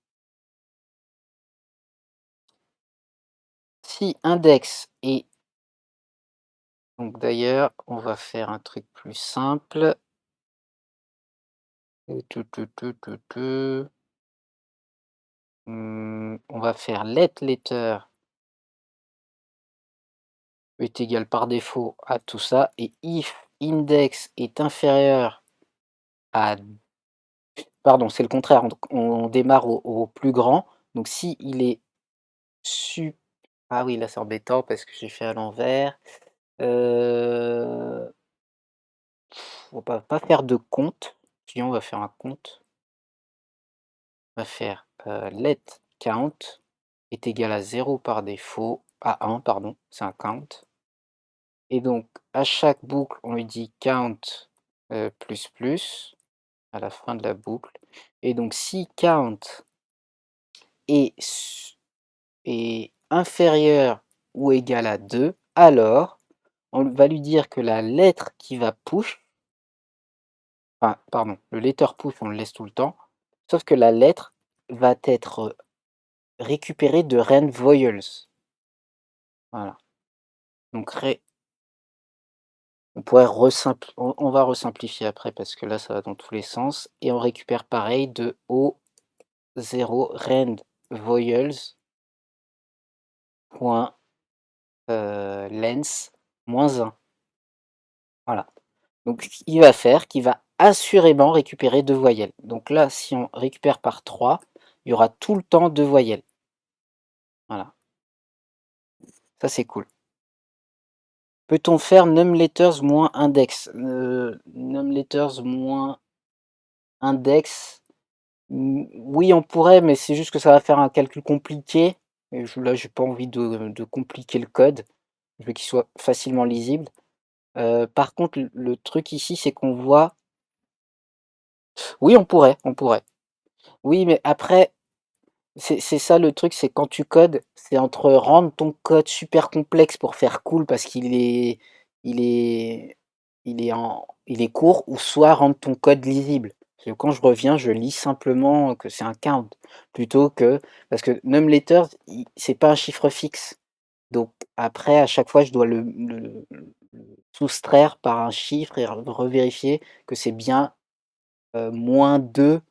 index est... Donc d'ailleurs, on va faire un truc plus simple. On va faire let letter est égal par défaut à tout ça. Et if index est inférieur à... Pardon, c'est le contraire. On démarre au plus grand. Donc si il est ah oui, là c'est embêtant parce que j'ai fait à l'envers. On va pas faire de compte. Sinon on va faire un compte. On va faire let count est égal à 0 par défaut, à 1 pardon, c'est un count. Et donc à chaque boucle on lui dit count plus plus à la fin de la boucle. Et donc si count est inférieur ou égal à 2, alors on va lui dire que la lettre qui va push, enfin pardon, le letter push on le laisse tout le temps, sauf que la lettre va être récupérée de rand vowels. Voilà. Donc on pourrait on va resimplifier après parce que là ça va dans tous les sens. Et on récupère pareil de O0 rand vowels point length moins 1. Voilà. Donc ce qu'il va faire, qu'il va assurément récupérer 2 voyelles. Donc là, si on récupère par 3, il y aura tout le temps 2 voyelles. Voilà. Ça, c'est cool. Peut-on faire numLetters moins index? NumLetters moins index, oui, on pourrait, mais c'est juste que ça va faire un calcul compliqué. Et là, j'ai pas envie de compliquer le code. Je veux qu'il soit facilement lisible. Par contre, le truc ici, c'est qu'on voit... Oui, on pourrait. Oui, mais après, c'est ça le truc, c'est quand tu codes, c'est entre rendre ton code super complexe pour faire cool parce il est, il est court, ou soit rendre ton code lisible. Parce que quand je reviens, je lis simplement que c'est un count, plutôt que... Parce que numLetters, c'est pas un chiffre fixe. Donc après, à chaque fois, je dois le soustraire par un chiffre et revérifier que c'est bien moins 2.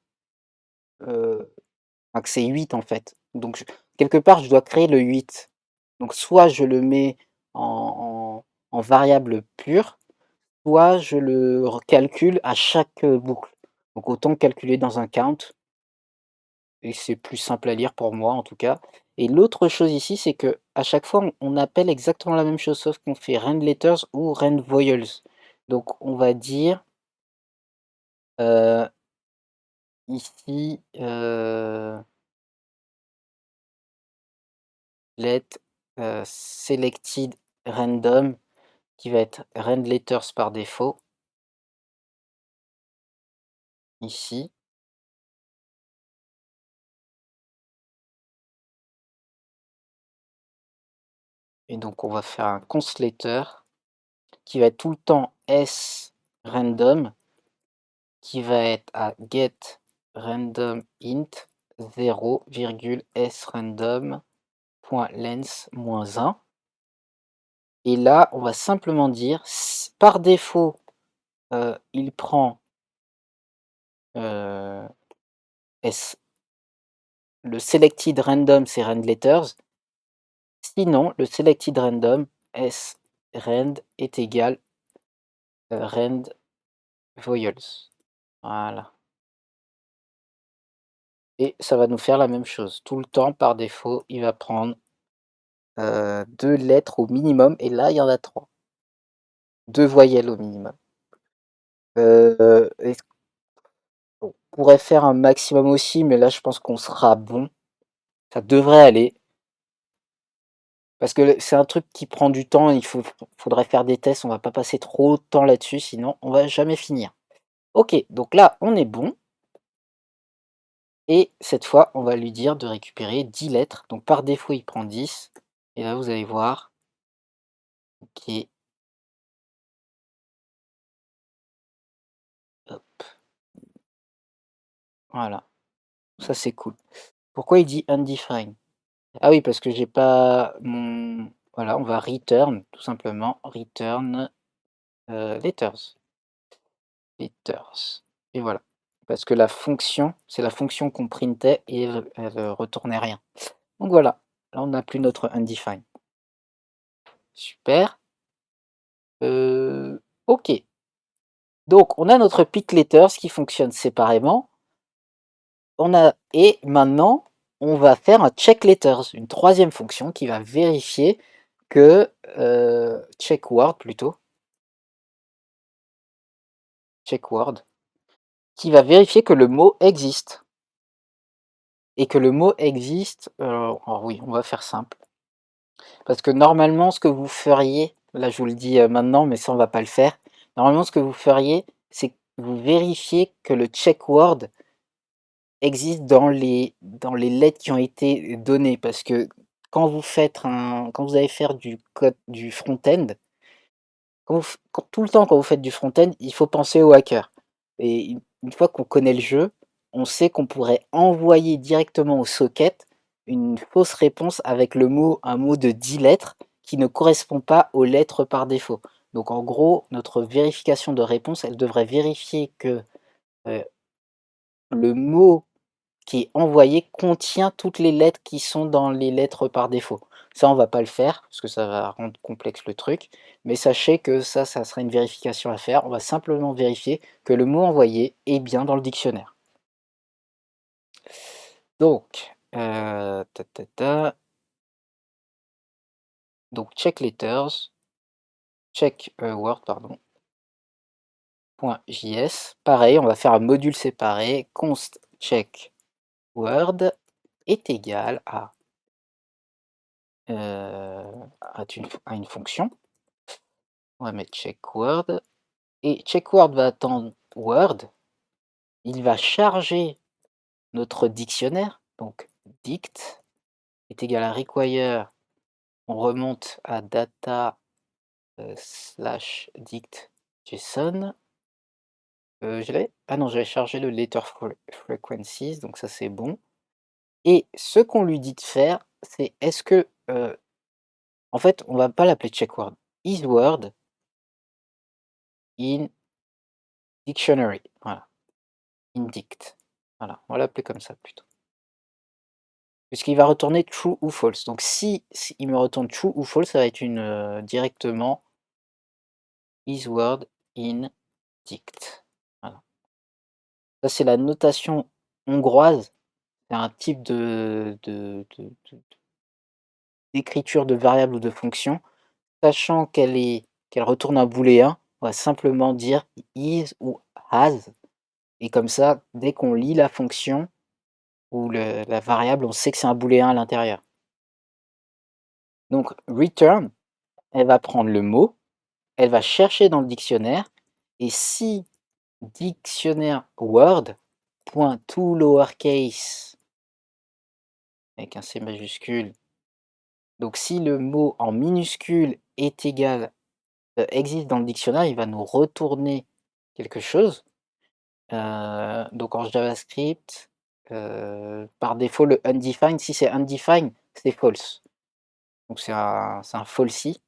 Enfin, que c'est 8 en fait. Donc quelque part, je dois créer le 8. Donc soit je le mets en variable pure, soit je le calcule à chaque boucle. Donc autant calculer dans un count, et c'est plus simple à lire pour moi en tout cas. Et l'autre chose ici, c'est que à chaque fois, on appelle exactement la même chose, sauf qu'on fait rand letters ou rand vowels. Donc on va dire ici let selected random, qui va être rand letters par défaut, ici. Et donc on va faire un const letter qui va être tout le temps s random, qui va être à get random int 0,s random .length moins 1. Et là, on va simplement dire, par défaut, il prend S, le selected random, c'est rand letters. Sinon, le selected random, S rand, est égal rand vowels. Voilà. Et ça va nous faire la même chose. Tout le temps, par défaut, il va prendre 2 lettres au minimum. Et là, il y en a 3. 2 voyelles au minimum. pourrait faire un maximum aussi, mais là je pense qu'on sera bon. Ça devrait aller. Parce que c'est un truc qui prend du temps, faudrait faire des tests, on va pas passer trop de temps là-dessus, sinon on va jamais finir. OK, donc là, on est bon et cette fois, on va lui dire de récupérer 10 lettres. Donc par défaut, il prend 10 et là, vous allez voir, OK, hop, voilà, ça c'est cool. Pourquoi il dit undefined? Ah oui, parce que j'ai pas mon voilà, on va return, tout simplement, return, letters. Letters et voilà. Parce que la fonction, c'est la fonction qu'on printait et elle retournait rien. Donc voilà, là on n'a plus notre undefined. Super. OK. Donc on a notre pick letters qui fonctionne séparément. Et maintenant, on va faire un check letters, une troisième fonction qui va vérifier que, check word plutôt, check word, qui va vérifier que le mot existe. Et que le mot existe, alors oui, on va faire simple. Parce que normalement, ce que vous feriez, là je vous le dis maintenant, mais ça on va pas le faire. Normalement, ce que vous feriez, c'est que vous vérifiez que le check word existe dans les lettres qui ont été données. Parce que quand vous allez faire du code du front-end, tout le temps quand vous faites du front-end, il faut penser au hacker. Et une fois qu'on connaît le jeu, on sait qu'on pourrait envoyer directement au socket une fausse réponse avec un mot de 10 lettres qui ne correspond pas aux lettres par défaut. Donc en gros, notre vérification de réponse, elle devrait vérifier que euh, le mot qui est envoyé contient toutes les lettres qui sont dans les lettres par défaut. Ça, on va pas le faire, parce que ça va rendre complexe le truc, mais sachez que ça sera une vérification à faire. On va simplement vérifier que le mot envoyé est bien dans le dictionnaire. Donc, donc check letters, check word, pardon, .js. Pareil, on va faire un module séparé, const check word est égal à une fonction. On va mettre check word. Et check word va attendre word. Il va charger notre dictionnaire. Donc dict est égal à require. On remonte à data slash dict JSON. Ah non, j'avais chargé le letter frequencies, donc ça c'est bon. Et ce qu'on lui dit de faire, c'est est-ce que en fait, on va pas l'appeler check word. Is word in dictionary. Voilà. In dict. Voilà, on va l'appeler comme ça plutôt. Puisqu'il va retourner true ou false. Donc si il me retourne true ou false, ça va être directement is word in dict. Voilà. Ça c'est la notation hongroise. C'est un type d'écriture de variable ou de fonction. Sachant qu'elle retourne un booléen, on va simplement dire is ou has. Et comme ça, dès qu'on lit la fonction ou la variable, on sait que c'est un booléen à l'intérieur. Donc return, elle va prendre le mot, elle va chercher dans le dictionnaire, et si dictionnaire word, point tout lowercase, avec un C majuscule, donc si le mot en minuscule est égal, existe dans le dictionnaire, il va nous retourner quelque chose. Donc en JavaScript, par défaut, le undefined, si c'est undefined, c'est false. Donc c'est un falsie.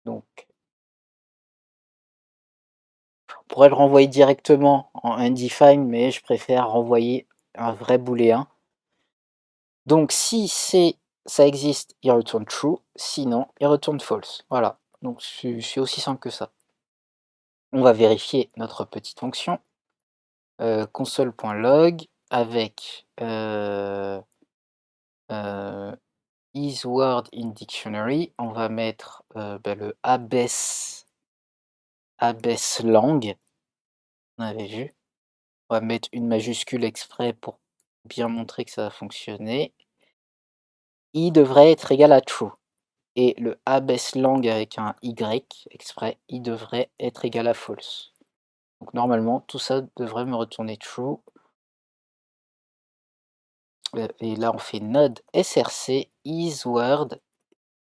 Donc on pourrait le renvoyer directement en undefined, mais je préfère renvoyer un vrai booléen. Donc si ça existe, il retourne true, sinon il retourne false. Voilà, donc c'est aussi simple que ça. On va vérifier notre petite fonction console.log avec is word in dictionary. On va mettre le abaisse lang, on avait vu. On va mettre une majuscule exprès pour bien montrer que ça va fonctionner. I devrait être égal à true et le abslang avec un Y exprès, il devrait être égal à false. Donc normalement, tout ça devrait me retourner true. Et là, on fait node src isWord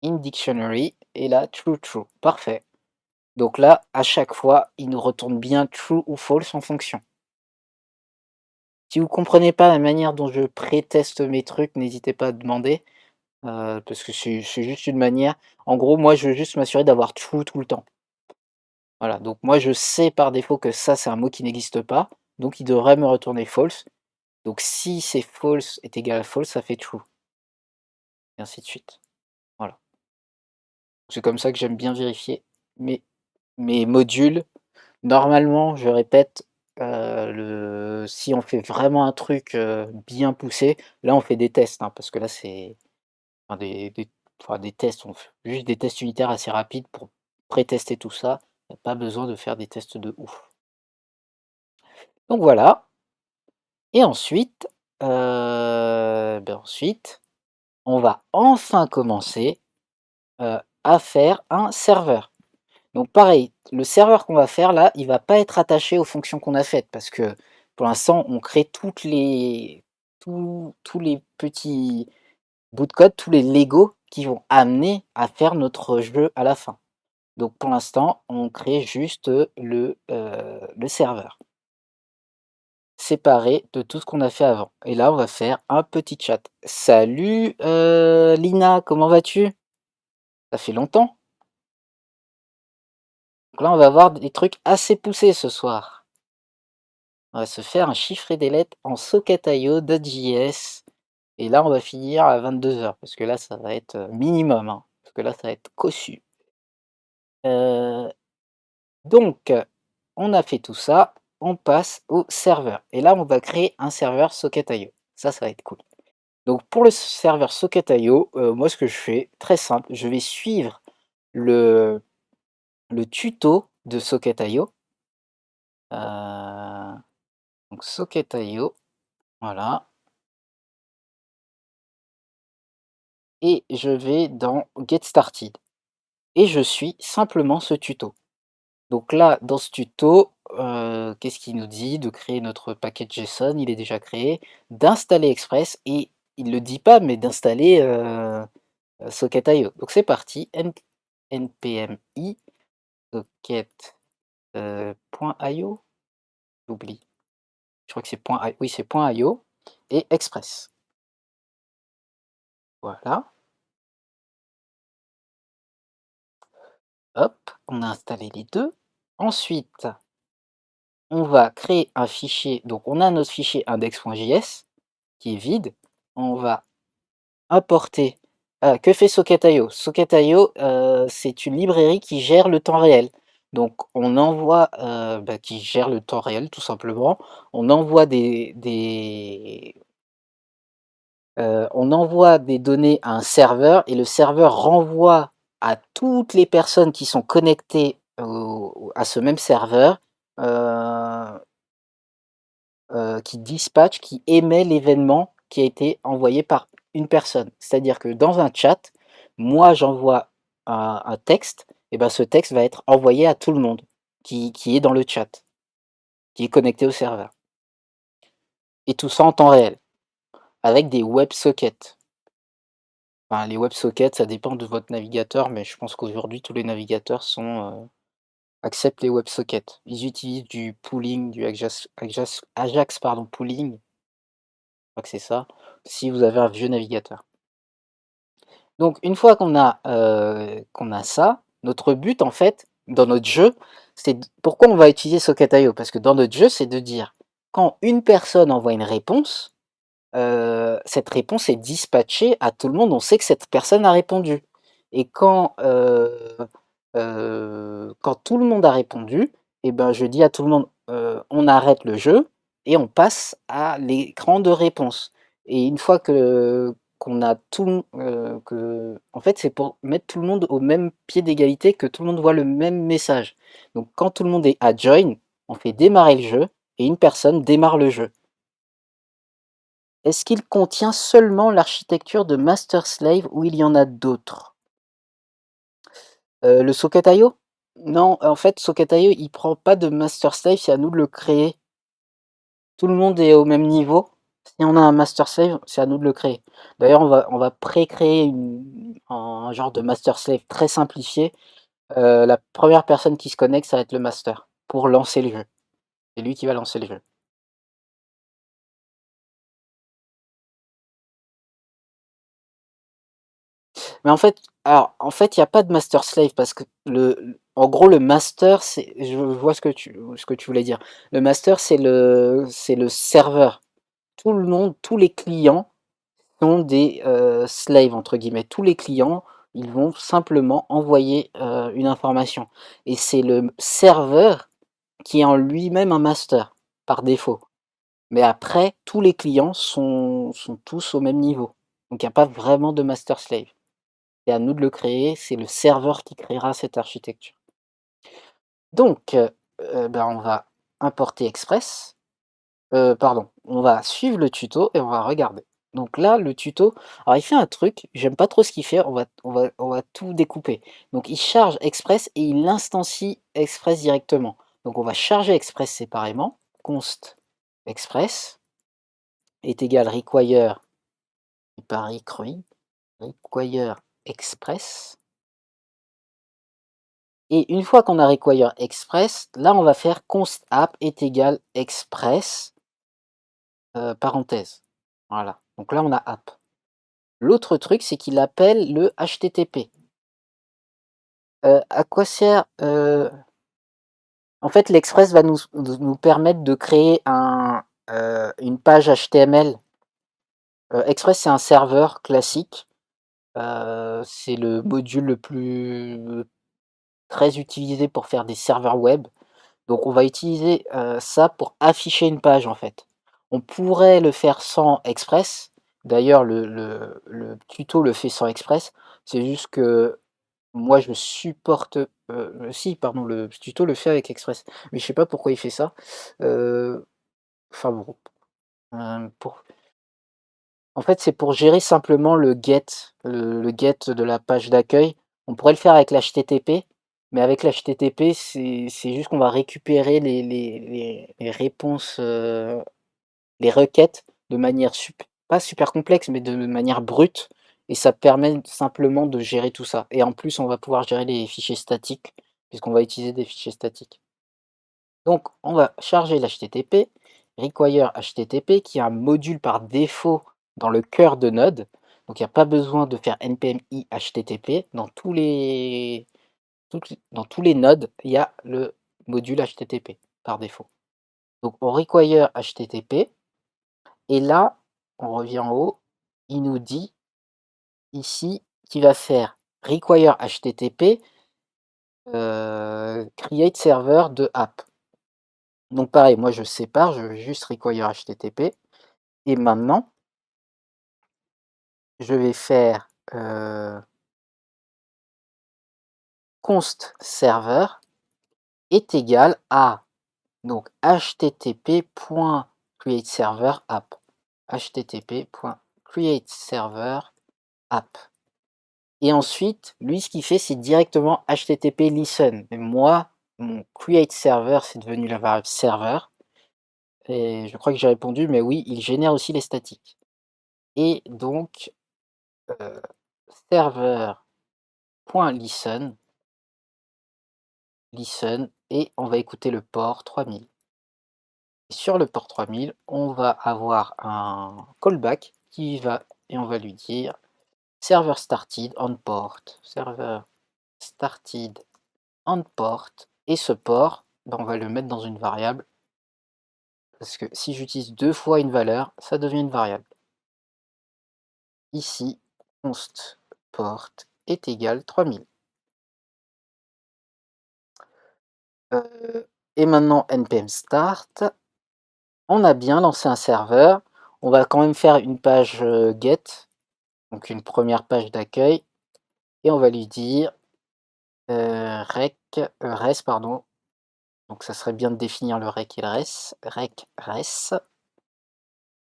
in dictionary et là, true true. Parfait. Donc là, à chaque fois, il nous retourne bien true ou false en fonction. Si vous comprenez pas la manière dont je pré-teste mes trucs, n'hésitez pas à demander, parce que c'est juste une manière. En gros, moi, je veux juste m'assurer d'avoir true tout le temps. Voilà, donc moi, je sais par défaut que ça, c'est un mot qui n'existe pas, donc il devrait me retourner false. Donc si c'est false est égal à false, ça fait true. Et ainsi de suite. Voilà. C'est comme ça que j'aime bien vérifier mes modules. Normalement, je répète, si on fait vraiment un truc bien poussé, là on fait des tests, hein, parce que là c'est enfin, des tests, on fait juste des tests unitaires assez rapides pour pré-tester tout ça. Il n'y a pas besoin de faire des tests de ouf. Donc voilà. Et ensuite, ensuite, on va enfin commencer à faire un serveur. Donc pareil, le serveur qu'on va faire là, il va pas être attaché aux fonctions qu'on a faites parce que pour l'instant, on crée tous les petits bouts de code, tous les Lego qui vont amener à faire notre jeu à la fin. Donc pour l'instant, on crée juste le serveur, séparé de tout ce qu'on a fait avant. Et là, on va faire un petit chat. Salut Lina, comment vas-tu? Ça fait longtemps. Donc là, on va avoir des trucs assez poussés ce soir. On va se faire un chiffre des lettres en socket.io.js. Et là, on va finir à 22h, parce que là, ça va être minimum, hein, parce que là, ça va être cossu. Donc, on a fait tout ça, on passe au serveur. Et là, on va créer un serveur socket.io. Ça va être cool. Donc, pour le serveur socket.io, moi, ce que je fais, très simple, je vais suivre le, le tuto de socket.io. Donc, socket.io, voilà. Et je vais dans Get Started. Et je suis simplement ce tuto. Donc là, dans ce tuto, qu'est-ce qu'il nous dit? De créer notre paquet JSON, il est déjà créé, d'installer Express, et il ne le dit pas, mais d'installer Socket.io. Donc c'est parti, npmi socket.io, j'oublie, je crois que c'est oui, c'est .io, et Express. Voilà. Hop, on a installé les deux. Ensuite, on va créer un fichier, donc on a notre fichier index.js qui est vide. On va importer. Que fait Socket.io? Socket.io, c'est une librairie qui gère le temps réel. Donc on envoie, qui gère le temps réel tout simplement. On envoie on envoie des données à un serveur et le serveur renvoie à toutes les personnes qui sont connectées à ce même serveur, qui dispatche, qui émet l'événement qui a été envoyé par une personne. C'est-à-dire que dans un chat, moi j'envoie un texte, et ben ce texte va être envoyé à tout le monde qui est dans le chat, qui est connecté au serveur. Et tout ça en temps réel, avec des WebSockets. Enfin, les WebSockets, ça dépend de votre navigateur, mais je pense qu'aujourd'hui tous les navigateurs acceptent les WebSockets. Ils utilisent du pooling, du Ajax pooling, je crois que c'est ça, si vous avez un vieux navigateur. Donc une fois qu'on a ça, notre but en fait, dans notre jeu, c'est pourquoi on va utiliser Socket.io? Parce que dans notre jeu, c'est de dire, quand une personne envoie une réponse, cette réponse est dispatchée à tout le monde, on sait que cette personne a répondu. Et quand tout le monde a répondu, et ben je dis à tout le monde, on arrête le jeu et on passe à l'écran de réponse. Et une fois qu'on a tout, en fait, c'est pour mettre tout le monde au même pied d'égalité, que tout le monde voit le même message. Donc quand tout le monde est à join, on fait démarrer le jeu, et une personne démarre le jeu. Est-ce qu'il contient seulement l'architecture de Master Slave ou il y en a d'autres? Le Socket.io? Non, en fait, Socket.io, il prend pas de Master Slave, c'est à nous de le créer. Tout le monde est au même niveau. Si on a un Master Slave, c'est à nous de le créer. D'ailleurs, on va pré-créer un genre de Master Slave très simplifié. La première personne qui se connecte, ça va être le Master, pour lancer le jeu. C'est lui qui va lancer le jeu. Mais en fait, il y a pas de master slave parce que en gros, le master, je vois ce que tu voulais dire. Le master, c'est le serveur. Tout le monde, tous les clients sont des slaves entre guillemets. Tous les clients, ils vont simplement envoyer une information. Et c'est le serveur qui est en lui-même un master par défaut. Mais après, tous les clients sont tous au même niveau. Donc il n'y a pas vraiment de master slave. C'est à nous de le créer, c'est le serveur qui créera cette architecture. Donc, ben, on va importer Express, pardon, on va suivre le tuto et on va regarder. Donc là, le tuto, alors il fait un truc, j'aime pas trop ce qu'il fait, on va tout découper. Donc il charge Express et il instancie Express directement. Donc on va charger Express séparément, const Express est égal require, par require Express. Et une fois qu'on a require express, là on va faire const app est égal express, parenthèse. Voilà. Donc là on a app. L'autre truc, c'est qu'il appelle le HTTP. À quoi sert En fait, l'Express va nous permettre de créer une page HTML. Express, c'est un serveur classique. C'est le module le plus très utilisé pour faire des serveurs web. Donc on va utiliser ça pour afficher une page en fait. On pourrait le faire sans Express. D'ailleurs, le tuto le fait sans Express. C'est juste que moi je supporte. Si, pardon, le tuto le fait avec Express. Mais je sais pas pourquoi il fait ça. Enfin bon. Pour... En fait, c'est pour gérer simplement le get, le get de la page d'accueil. On pourrait le faire avec l'HTTP, mais avec l'HTTP, c'est juste qu'on va récupérer les réponses, les requêtes de manière pas super complexe, mais de manière brute. Et ça permet simplement de gérer tout ça. Et en plus, on va pouvoir gérer les fichiers statiques, puisqu'on va utiliser des fichiers statiques. Donc, on va charger l'HTTP, require HTTP, qui est un module par défaut dans le cœur de Node. Donc, il n'y a pas besoin de faire npm i HTTP. Dans tous les nodes, il y a le module HTTP par défaut. Donc, on require HTTP. Et là, on revient en haut. Il nous dit ici qu'il va faire require HTTP create server de app. Donc pareil, moi je sépare, je veux juste require HTTP. Et maintenant, je vais faire const server est égal à donc http.createServerApp. http.createServerApp. Et ensuite, lui, ce qu'il fait, c'est directement http listen. Mais moi, mon create server, c'est devenu la variable server. Et je crois que j'ai répondu, mais oui, il génère aussi les statiques. Et donc, euh, server.listen, listen, et on va écouter le port 3000. Et sur le port 3000, on va avoir un callback et on va lui dire server started on port, server started on port, et ce port, ben, on va le mettre dans une variable, parce que si j'utilise deux fois une valeur, ça devient une variable. Ici, const port est égal 3000. Et maintenant npm start, on a bien lancé un serveur. On va quand même faire une page get, donc une première page d'accueil, et on va lui dire res, pardon, Donc ça serait bien de définir le rec et le res. Rec, res.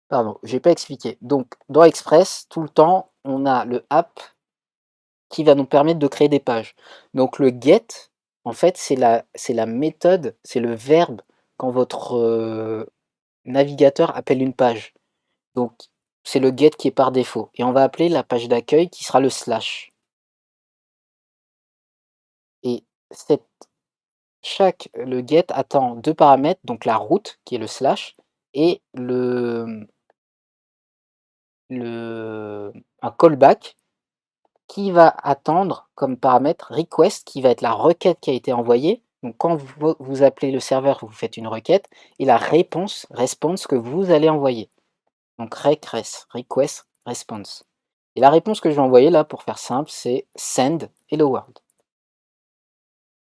Pardon, j'ai pas expliqué. Donc dans Express, tout le temps, on a le app qui va nous permettre de créer des pages. Donc le get, en fait, c'est la méthode, c'est le verbe quand votre navigateur appelle une page. Donc c'est le get qui est par défaut. Et on va appeler la page d'accueil qui sera le slash. Et le get attend deux paramètres, donc la route qui est le slash et un callback qui va attendre comme paramètre request qui va être la requête qui a été envoyée. Donc quand vous appelez le serveur, vous faites une requête et la response que vous allez envoyer. Donc request, response. Et la réponse que je vais envoyer là, pour faire simple, c'est send hello world.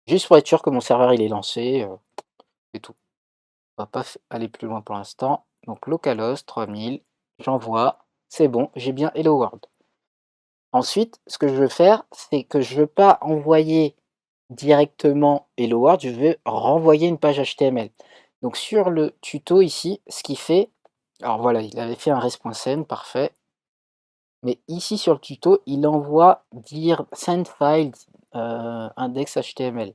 Juste pour être sûr que mon serveur il est lancé, c'est tout. On va pas aller plus loin pour l'instant. Donc localhost 3000, j'envoie, c'est bon, j'ai bien hello world. Ensuite, ce que je veux faire, c'est que je ne veux pas envoyer directement hello world, je veux renvoyer une page HTML. Donc sur le tuto ici, ce qu'il fait, alors voilà, il avait fait un res.send, parfait. Mais ici sur le tuto, il envoie dire send file index HTML.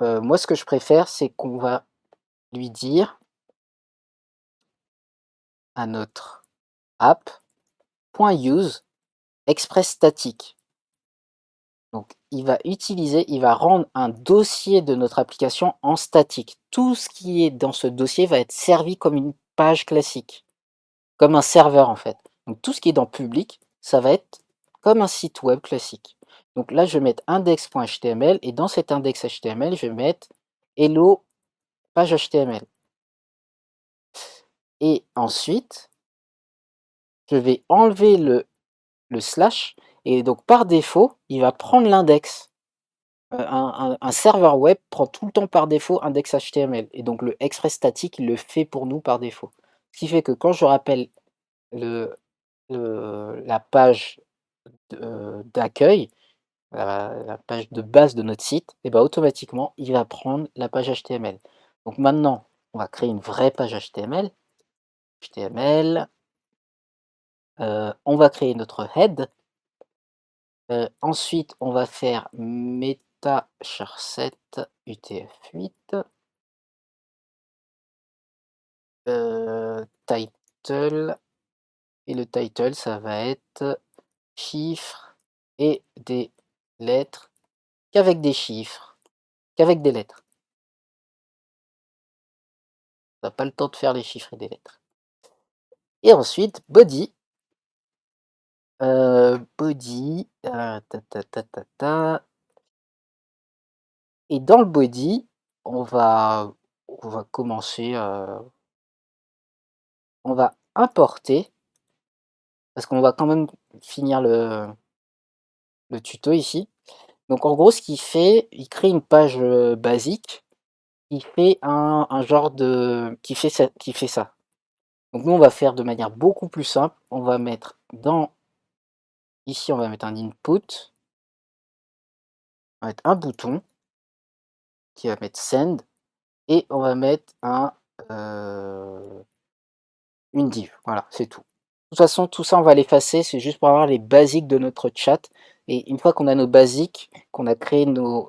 Moi, ce que je préfère, c'est qu'on va lui dire à notre app.use express statique. Donc, il va rendre un dossier de notre application en statique. Tout ce qui est dans ce dossier va être servi comme une page classique, comme un serveur en fait. Donc, tout ce qui est dans public, ça va être comme un site web classique. Donc là, je vais mettre index.html et dans cet index HTML, je vais mettre hello page HTML. Et ensuite, je vais enlever le slash et donc par défaut, il va prendre l'index. Un serveur web prend tout le temps par défaut index HTML et donc le express statique il le fait pour nous par défaut. Ce qui fait que quand je rappelle la page d'accueil, la page de base de notre site, et ben automatiquement il va prendre la page HTML. Donc maintenant, on va créer une vraie page HTML. On va créer notre head. Ensuite, on va faire meta char7 utf8. Title, et le title, ça va être chiffres et des lettres, qu'avec des chiffres, qu'avec des lettres. On n'a pas le temps de faire les chiffres et des lettres. Et ensuite, body. Body, et dans le body, on va commencer, on va importer, parce qu'on va quand même finir le tuto ici. Donc en gros, ce qu'il fait, il crée une page basique, il fait un genre de qui fait ça. Donc nous, on va faire de manière beaucoup plus simple. On va mettre ici, on va mettre un input, on va mettre un bouton qui va mettre send et on va mettre une div. Voilà, c'est tout. De toute façon, tout ça, on va l'effacer. C'est juste pour avoir les basiques de notre chat. Et une fois qu'on a nos basiques, qu'on a créé nos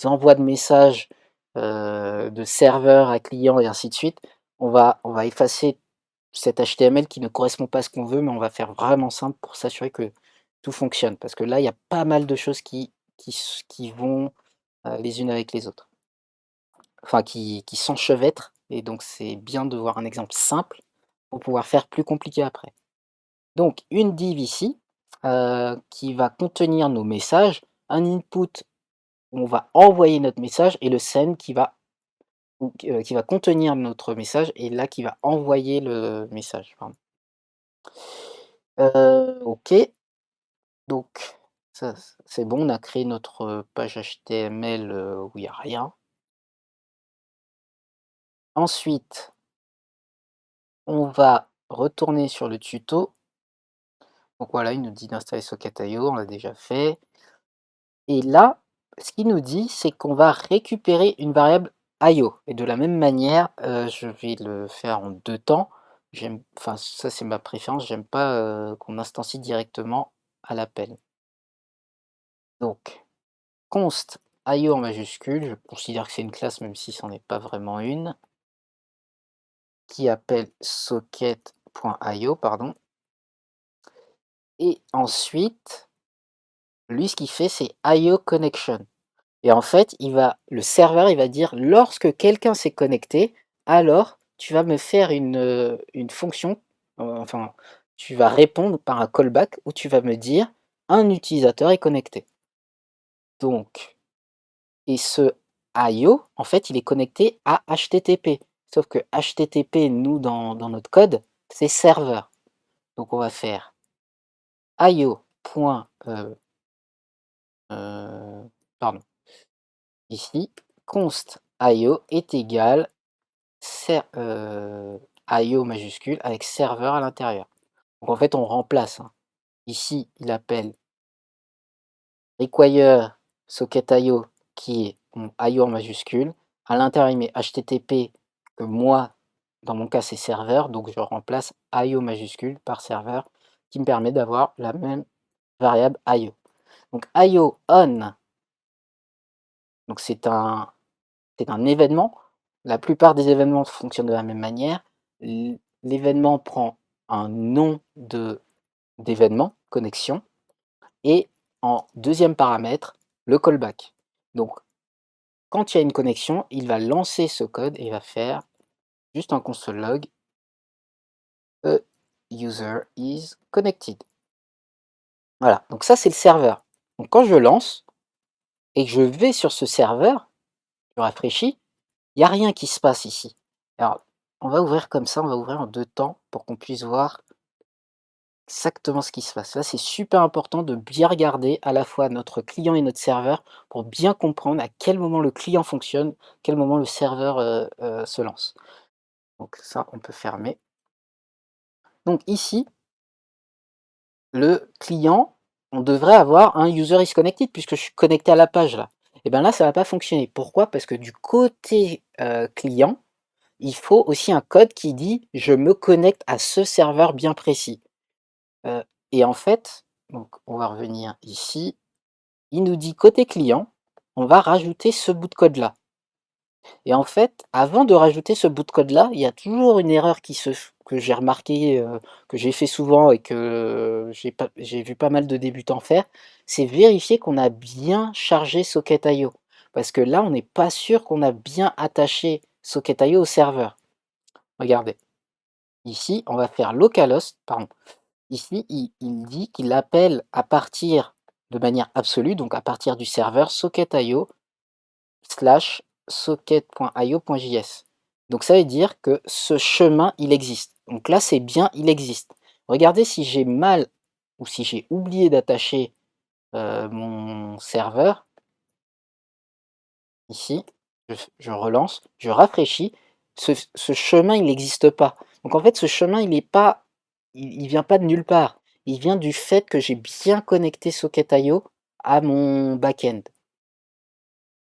envois de messages de serveur à client et ainsi de suite, on va effacer cet HTML qui ne correspond pas à ce qu'on veut, mais on va faire vraiment simple pour s'assurer que tout fonctionne. Parce que là, il y a pas mal de choses qui vont les unes avec les autres. Enfin, qui s'enchevêtrent. Et donc, c'est bien de voir un exemple simple pour pouvoir faire plus compliqué après. Donc, une div ici qui va contenir nos messages, un input où on va envoyer notre message et le send qui va contenir notre message et là qui va envoyer le message. Pardon. Ok, donc ça c'est bon, on a créé notre page HTML où il n'y a rien. Ensuite, on va retourner sur le tuto. Donc voilà, il nous dit d'installer Socket.io, on l'a déjà fait. Et là, ce qu'il nous dit, c'est qu'on va récupérer une variable IO. Et de la même manière, je vais le faire en 2 temps. Enfin, ça c'est ma préférence, j'aime pas qu'on instancie directement à l'appel. Donc, const IO en majuscule, je considère que c'est une classe même si c'en est pas vraiment une, qui appelle socket.io, pardon. Et ensuite, lui ce qu'il fait, c'est IO connection. Et en fait, le serveur, il va dire: «Lorsque quelqu'un s'est connecté, alors tu vas me faire une fonction», enfin, tu vas répondre par un callback où tu vas me dire: «Un utilisateur est connecté». Donc et ce IO, en fait, il est connecté à HTTP. Sauf que HTTP, nous, dans notre code, c'est serveur. Donc on va faire IO point, pardon, ici, const IO est égal IO majuscule avec serveur à l'intérieur. Donc en fait, on remplace, hein. Ici, il appelle require socket IO qui est mon IO en majuscule. À l'intérieur, il met HTTP que moi, dans mon cas, c'est serveur. Donc je remplace IO majuscule par serveur qui me permet d'avoir la même variable IO. Donc IO on, donc c'est un événement. La plupart des événements fonctionnent de la même manière. L'événement prend un nom d'événement, connexion, et en deuxième paramètre, le callback. Donc, quand il y a une connexion, il va lancer ce code et il va faire juste un console log a user is connected. Voilà, donc ça c'est le serveur. Donc quand je lance et que je vais sur ce serveur, je rafraîchis, il n'y a rien qui se passe ici. Alors, on va ouvrir comme ça, on va ouvrir en 2 temps pour qu'on puisse voir exactement ce qui se passe. Là, c'est super important de bien regarder à la fois notre client et notre serveur pour bien comprendre à quel moment le client fonctionne, quel moment le serveur se lance. Donc ça, on peut fermer. Donc ici, le client, on devrait avoir un user is connected puisque je suis connecté à la page là. Et bien là, ça ne va pas fonctionner. Pourquoi? Parce que du côté client, il faut aussi un code qui dit je me connecte à ce serveur bien précis. Et en fait, donc on va revenir ici. Il nous dit côté client, on va rajouter ce bout de code là. Et en fait, avant de rajouter ce bout de code là, il y a toujours une erreur que j'ai remarqué, que j'ai fait souvent et que j'ai vu pas mal de débutants faire, c'est vérifier qu'on a bien chargé Socket.io. Parce que là, on n'est pas sûr qu'on a bien attaché Socket.io au serveur. Regardez, ici, on va faire localhost, pardon. Ici, il dit qu'il appelle à partir de manière absolue, donc à partir du serveur Socket.io slash socket.io.js. Donc ça veut dire que ce chemin, il existe. Donc là, c'est bien, il existe. Regardez si j'ai mal ou si j'ai oublié d'attacher mon serveur. Ici, je relance, je rafraîchis. Ce chemin, il n'existe pas. Donc en fait, ce chemin, il vient pas de nulle part. Il vient du fait que j'ai bien connecté Socket.io à mon back-end.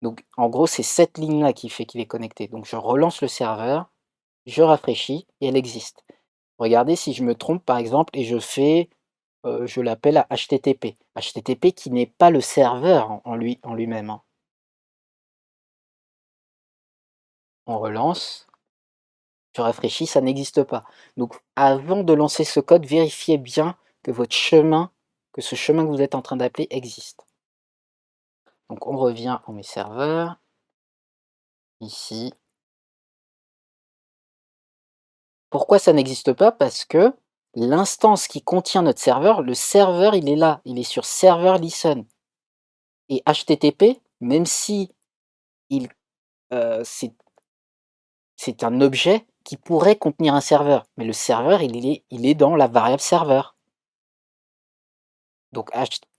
Donc en gros, c'est cette ligne-là qui fait qu'il est connecté. Donc je relance le serveur, je rafraîchis et elle existe. Regardez si je me trompe par exemple et je l'appelle à HTTP. HTTP qui n'est pas le serveur en lui-même, hein. On relance, je rafraîchis, ça n'existe pas. Donc avant de lancer ce code, vérifiez bien que que ce chemin que vous êtes en train d'appeler existe. Donc on revient en mes serveurs, ici. Pourquoi ça n'existe pas? Parce que l'instance qui contient notre serveur, le serveur, il est là, il est sur server listen. Et HTTP, même si il, c'est un objet qui pourrait contenir un serveur, mais le serveur, il est dans la variable serveur. Donc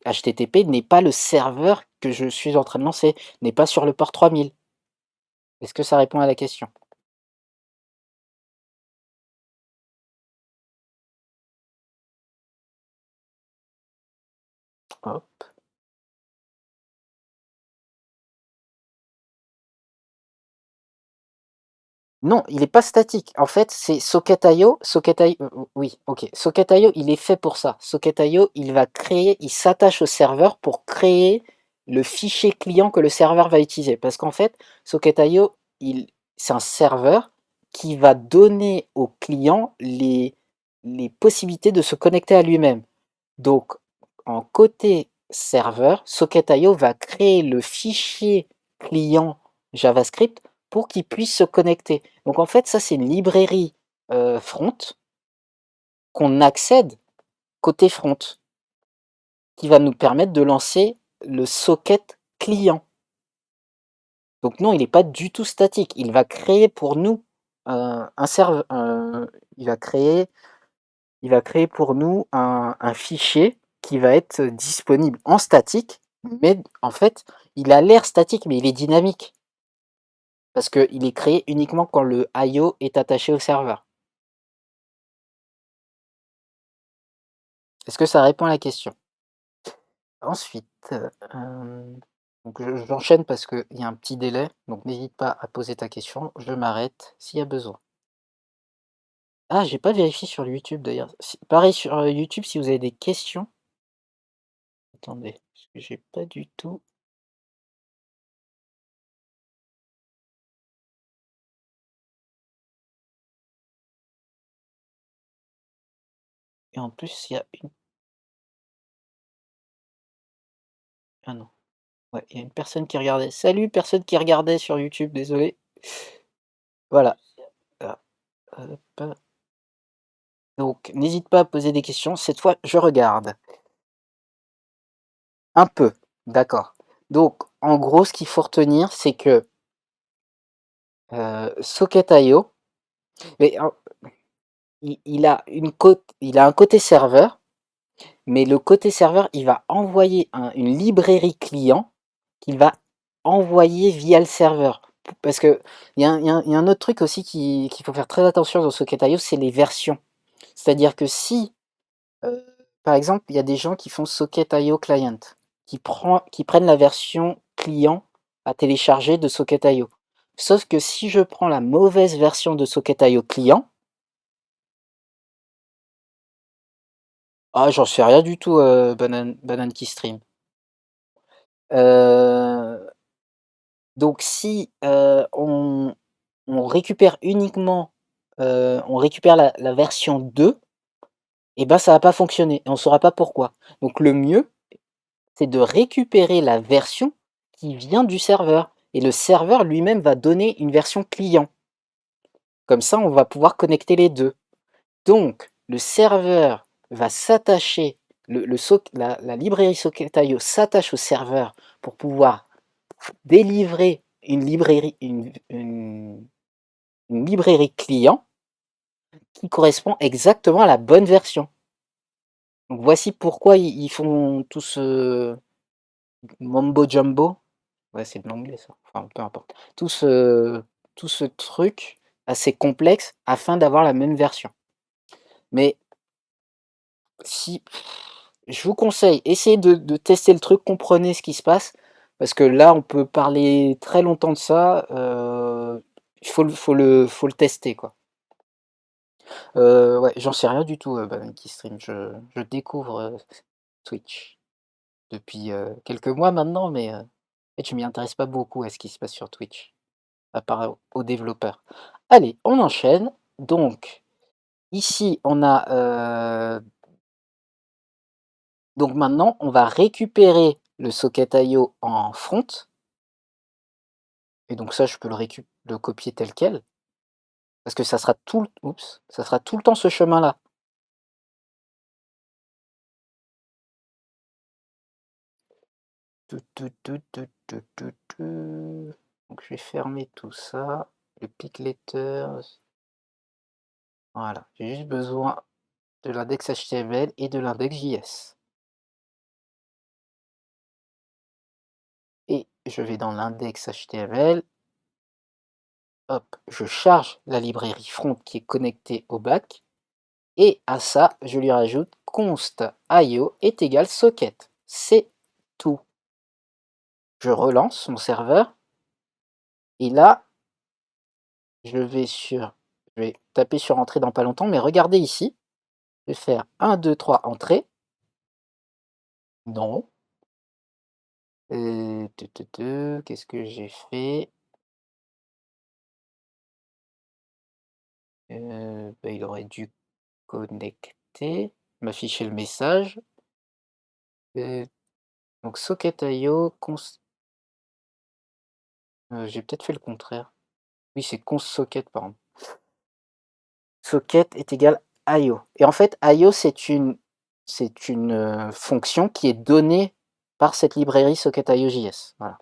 HTTP n'est pas le serveur que je suis en train de lancer, n'est pas sur le port 3000. Est-ce que ça répond à la question? Hop. Non, il n'est pas statique. En fait, c'est Socket.io. Oui, ok. Socket.io, il est fait pour ça. Socket.io, il s'attache au serveur pour créer le fichier client que le serveur va utiliser. Parce qu'en fait, Socket.io, c'est un serveur qui va donner au client les possibilités de se connecter à lui-même. Donc, en côté serveur, Socket.io va créer le fichier client JavaScript pour qu'il puisse se connecter. Donc en fait, ça c'est une librairie front qu'on accède côté front, qui va nous permettre de lancer le socket client. Donc non, il n'est pas du tout statique. Il va créer pour nous un serveur. Il va créer pour nous un fichier qui va être disponible en statique, mais en fait, il a l'air statique, mais il est dynamique. Parce qu'il est créé uniquement quand le IO est attaché au serveur. Est-ce que ça répond à la question? Ensuite, donc j'enchaîne parce qu'il y a un petit délai, donc n'hésite pas à poser ta question, je m'arrête s'il y a besoin. Ah, j'ai pas vérifié sur YouTube d'ailleurs. Pareil sur YouTube, si vous avez des questions. Attendez, parce que j'ai pas du tout. Et en plus, il y a une. Ah non. Ouais, il y a une personne qui regardait. Salut, personne qui regardait sur YouTube, désolé. Voilà. Ah, hop. Donc, n'hésite pas à poser des questions. Cette fois, je regarde. Un peu, d'accord. Donc, en gros, ce qu'il faut retenir, c'est que Socket.io, mais, il a un côté serveur, mais le côté serveur, il va envoyer une librairie client qu'il va envoyer via le serveur. Parce que il y a un autre truc aussi qu'il faut faire très attention dans Socket.io, c'est les versions. C'est-à-dire que si, par exemple, il y a des gens qui font Socket.io Client, qui prennent la version client à télécharger de Socket.io. Sauf que si je prends la mauvaise version de Socket.io client, ah, j'en sais rien du tout, Banane qui stream. Donc si on récupère uniquement, on récupère la version 2, et ben ça va pas fonctionner et on saura pas pourquoi. Donc le mieux, c'est de récupérer la version qui vient du serveur et le serveur lui-même va donner une version client. Comme ça, on va pouvoir connecter les deux. Donc, le serveur va s'attacher, la librairie Socket.io s'attache au serveur pour pouvoir délivrer une librairie client qui correspond exactement à la bonne version. Donc voici pourquoi ils font tout ce mambo jumbo. Ouais, c'est de l'anglais ça. Enfin, peu importe. Tout ce truc assez complexe afin d'avoir la même version. Mais si je vous conseille, essayez de tester le truc, comprenez ce qui se passe, parce que là, on peut parler très longtemps de ça. Il faut le tester, quoi. Ouais, j'en sais rien du tout, Banane qui stream. Je découvre Twitch depuis quelques mois maintenant, mais je m'y intéresse pas beaucoup à ce qui se passe sur Twitch, à part aux développeurs. Allez, on enchaîne. Donc, ici, on a donc maintenant, on va récupérer le Socket.io en front. Et donc ça, je peux le copier tel quel. Parce que ça sera ça sera tout le temps ce chemin-là. Donc je vais fermer tout ça. Le pick letters. Voilà. J'ai juste besoin de l'index HTML et de l'index JS. Et je vais dans l'index HTML. Hop, je charge la librairie front qui est connectée au back. Et à ça, je lui rajoute const io est égal socket. C'est tout. Je relance mon serveur. Et là, je vais taper sur entrée dans pas longtemps, mais regardez ici, je vais faire 1, 2, 3, entrée. Non. Qu'est-ce que j'ai fait? Bah, il aurait dû connecter, m'afficher le message. Heu, donc socket.io j'ai peut-être fait le contraire. Oui, c'est const socket, pardon. Socket est égal IO et en fait IO c'est une, fonction qui est donnée par cette librairie socket.io.js, voilà.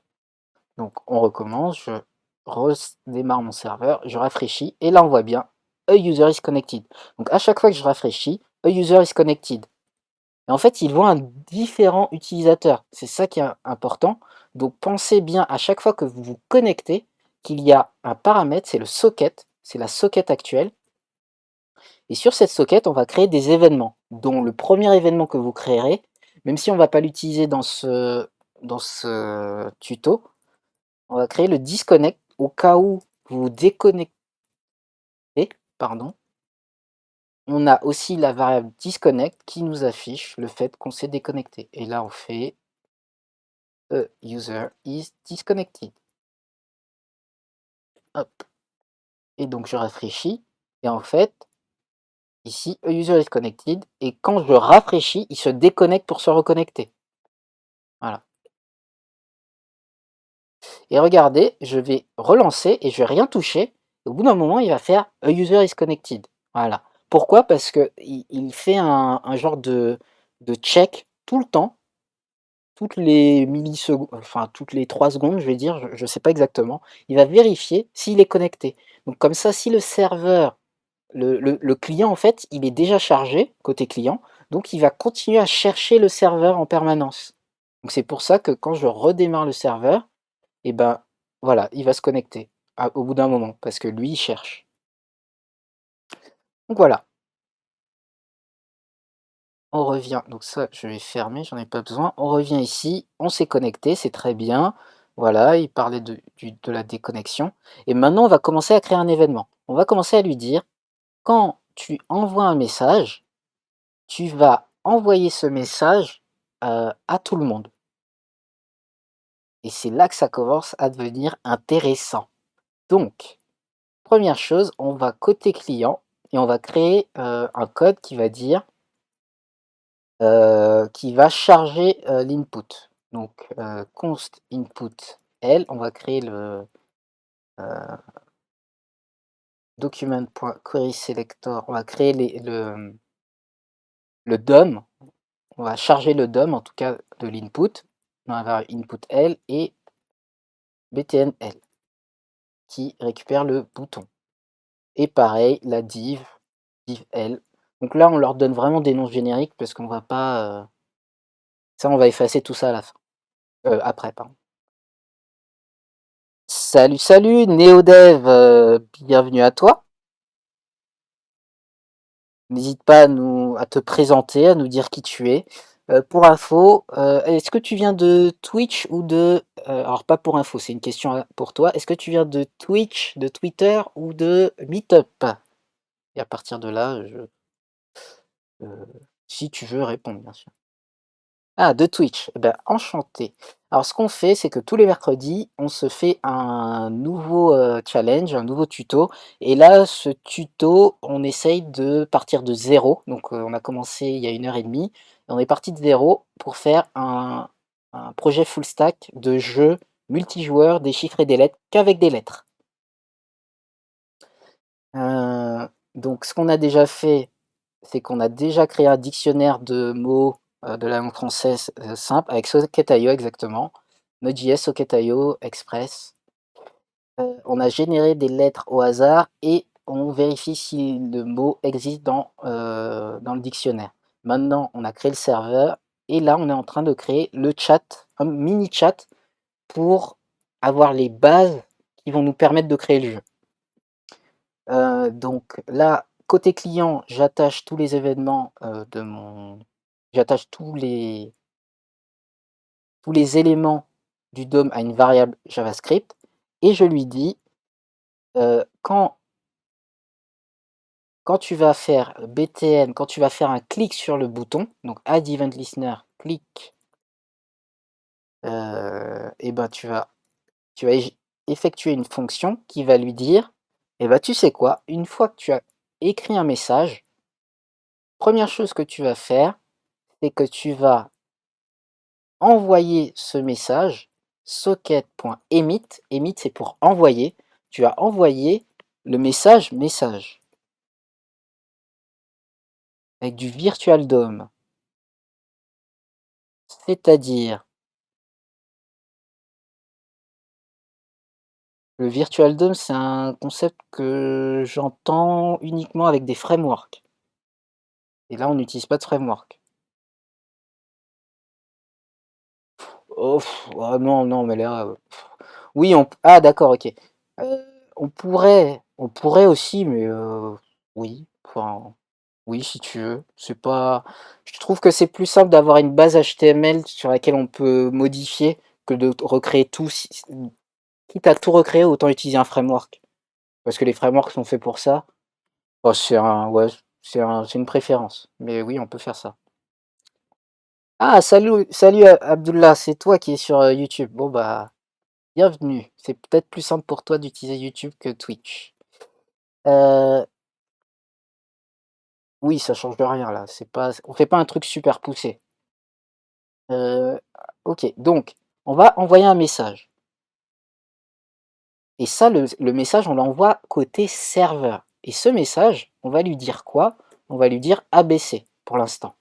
Donc on recommence, je redémarre mon serveur, je rafraîchis et là on voit bien A user is connected. Donc à chaque fois que je rafraîchis, A user is connected. Et en fait, il voit un différent utilisateur. C'est ça qui est important. Donc pensez bien à chaque fois que vous vous connectez qu'il y a un paramètre, c'est le socket, c'est la socket actuelle. Et sur cette socket, on va créer des événements, dont le premier événement que vous créerez, même si on ne va pas l'utiliser dans ce tuto, on va créer le disconnect au cas où vous vous déconnectez. Pardon. On a aussi la variable disconnect qui nous affiche le fait qu'on s'est déconnecté. Et là, on fait A user is disconnected. Hop. Et donc, je rafraîchis. Et en fait, ici, A user is connected. Et quand je rafraîchis, il se déconnecte pour se reconnecter. Voilà. Et regardez, je vais relancer et je vais rien toucher. Et au bout d'un moment, il va faire A user is connected. Voilà. Pourquoi? Parce que il fait un genre de check tout le temps, toutes les millisecondes, enfin toutes les 3 secondes, je vais dire, je ne sais pas exactement. Il va vérifier s'il est connecté. Donc comme ça, si le serveur, le client en fait, il est déjà chargé côté client, donc il va continuer à chercher le serveur en permanence. Donc c'est pour ça que quand je redémarre le serveur, et ben voilà, il va se connecter au bout d'un moment, parce que lui, il cherche. Donc voilà, on revient. Donc ça, je vais fermer, j'en ai pas besoin. On revient ici, on s'est connecté, c'est très bien. Voilà, il parlait de la déconnexion. Et maintenant, on va commencer à créer un événement. On va commencer à lui dire, quand tu envoies un message, tu vas envoyer ce message à tout le monde. Et c'est là que ça commence à devenir intéressant. Donc, première chose, on va côté client et on va créer un code qui va dire, qui va charger l'input. Donc, const input L, on va créer le document.querySelector, on va créer le DOM, on va charger le DOM en tout cas de l'input. On va avoir input L et btn L qui récupère le bouton. Et pareil, la div L. Donc là, on leur donne vraiment des noms génériques parce qu'on va pas. Ça, on va effacer tout ça à la fin. Après, pardon. Salut, salut, NeoDev, bienvenue à toi. N'hésite pas à te présenter, à nous dire qui tu es. Pour info, est-ce que tu viens de Twitch ou de... alors pas pour info, c'est une question pour toi. Est-ce que tu viens de Twitch, de Twitter ou de Meetup? Et à partir de là, si tu veux répondre, bien sûr. Ah, de Twitch. Eh ben, enchanté. Alors, ce qu'on fait, c'est que tous les mercredis, on se fait un nouveau challenge, un nouveau tuto. Et là, ce tuto, on essaye de partir de zéro. Donc, on a commencé il y a 1 heure et demie. Et on est parti de zéro pour faire un projet full stack de jeu multijoueur, des chiffres et des lettres, qu'avec des lettres. Donc, ce qu'on a déjà fait, c'est qu'on a déjà créé un dictionnaire de mots de la langue française simple avec Socket.io exactement, Node.js, Socket.io, Express. On a généré des lettres au hasard et on vérifie si le mot existe dans le dictionnaire. Maintenant, on a créé le serveur et là, on est en train de créer le chat, un mini chat pour avoir les bases qui vont nous permettre de créer le jeu. Donc là, côté client, j'attache tous les événements j'attache tous les éléments du DOM à une variable JavaScript et je lui dis Quand tu vas faire btn, quand tu vas faire un clic sur le bouton, donc add event listener, clic, et ben, tu vas effectuer une fonction qui va lui dire, et ben, tu sais quoi? Une fois que tu as écrit un message, première chose que tu vas faire, c'est que tu vas envoyer ce message socket.emit, emit c'est pour envoyer, tu vas envoyer le message avec du virtual DOM, c'est-à-dire le virtual DOM, c'est un concept que j'entends uniquement avec des frameworks, et là on n'utilise pas de framework. Oh, ah non, non, mais là, oui, ah d'accord, OK. On pourrait aussi, mais oui, enfin, oui, si tu veux. C'est pas Je trouve que c'est plus simple d'avoir une base HTML sur laquelle on peut modifier que de recréer tout. Quitte à tout recréer, autant utiliser un framework. Parce que les frameworks sont faits pour ça. Oh, ouais, c'est une préférence. Mais oui, on peut faire ça. Ah, salut, salut Abdullah, c'est toi qui es sur YouTube. Bon bah, bienvenue. C'est peut-être plus simple pour toi d'utiliser YouTube que Twitch. Euh, oui, ça change de rien là. On fait pas un truc super poussé. Euh, ok, donc on va envoyer un message. Et ça, le message, on l'envoie côté serveur. Et ce message, on va lui dire quoi? On va lui dire ABC pour l'instant.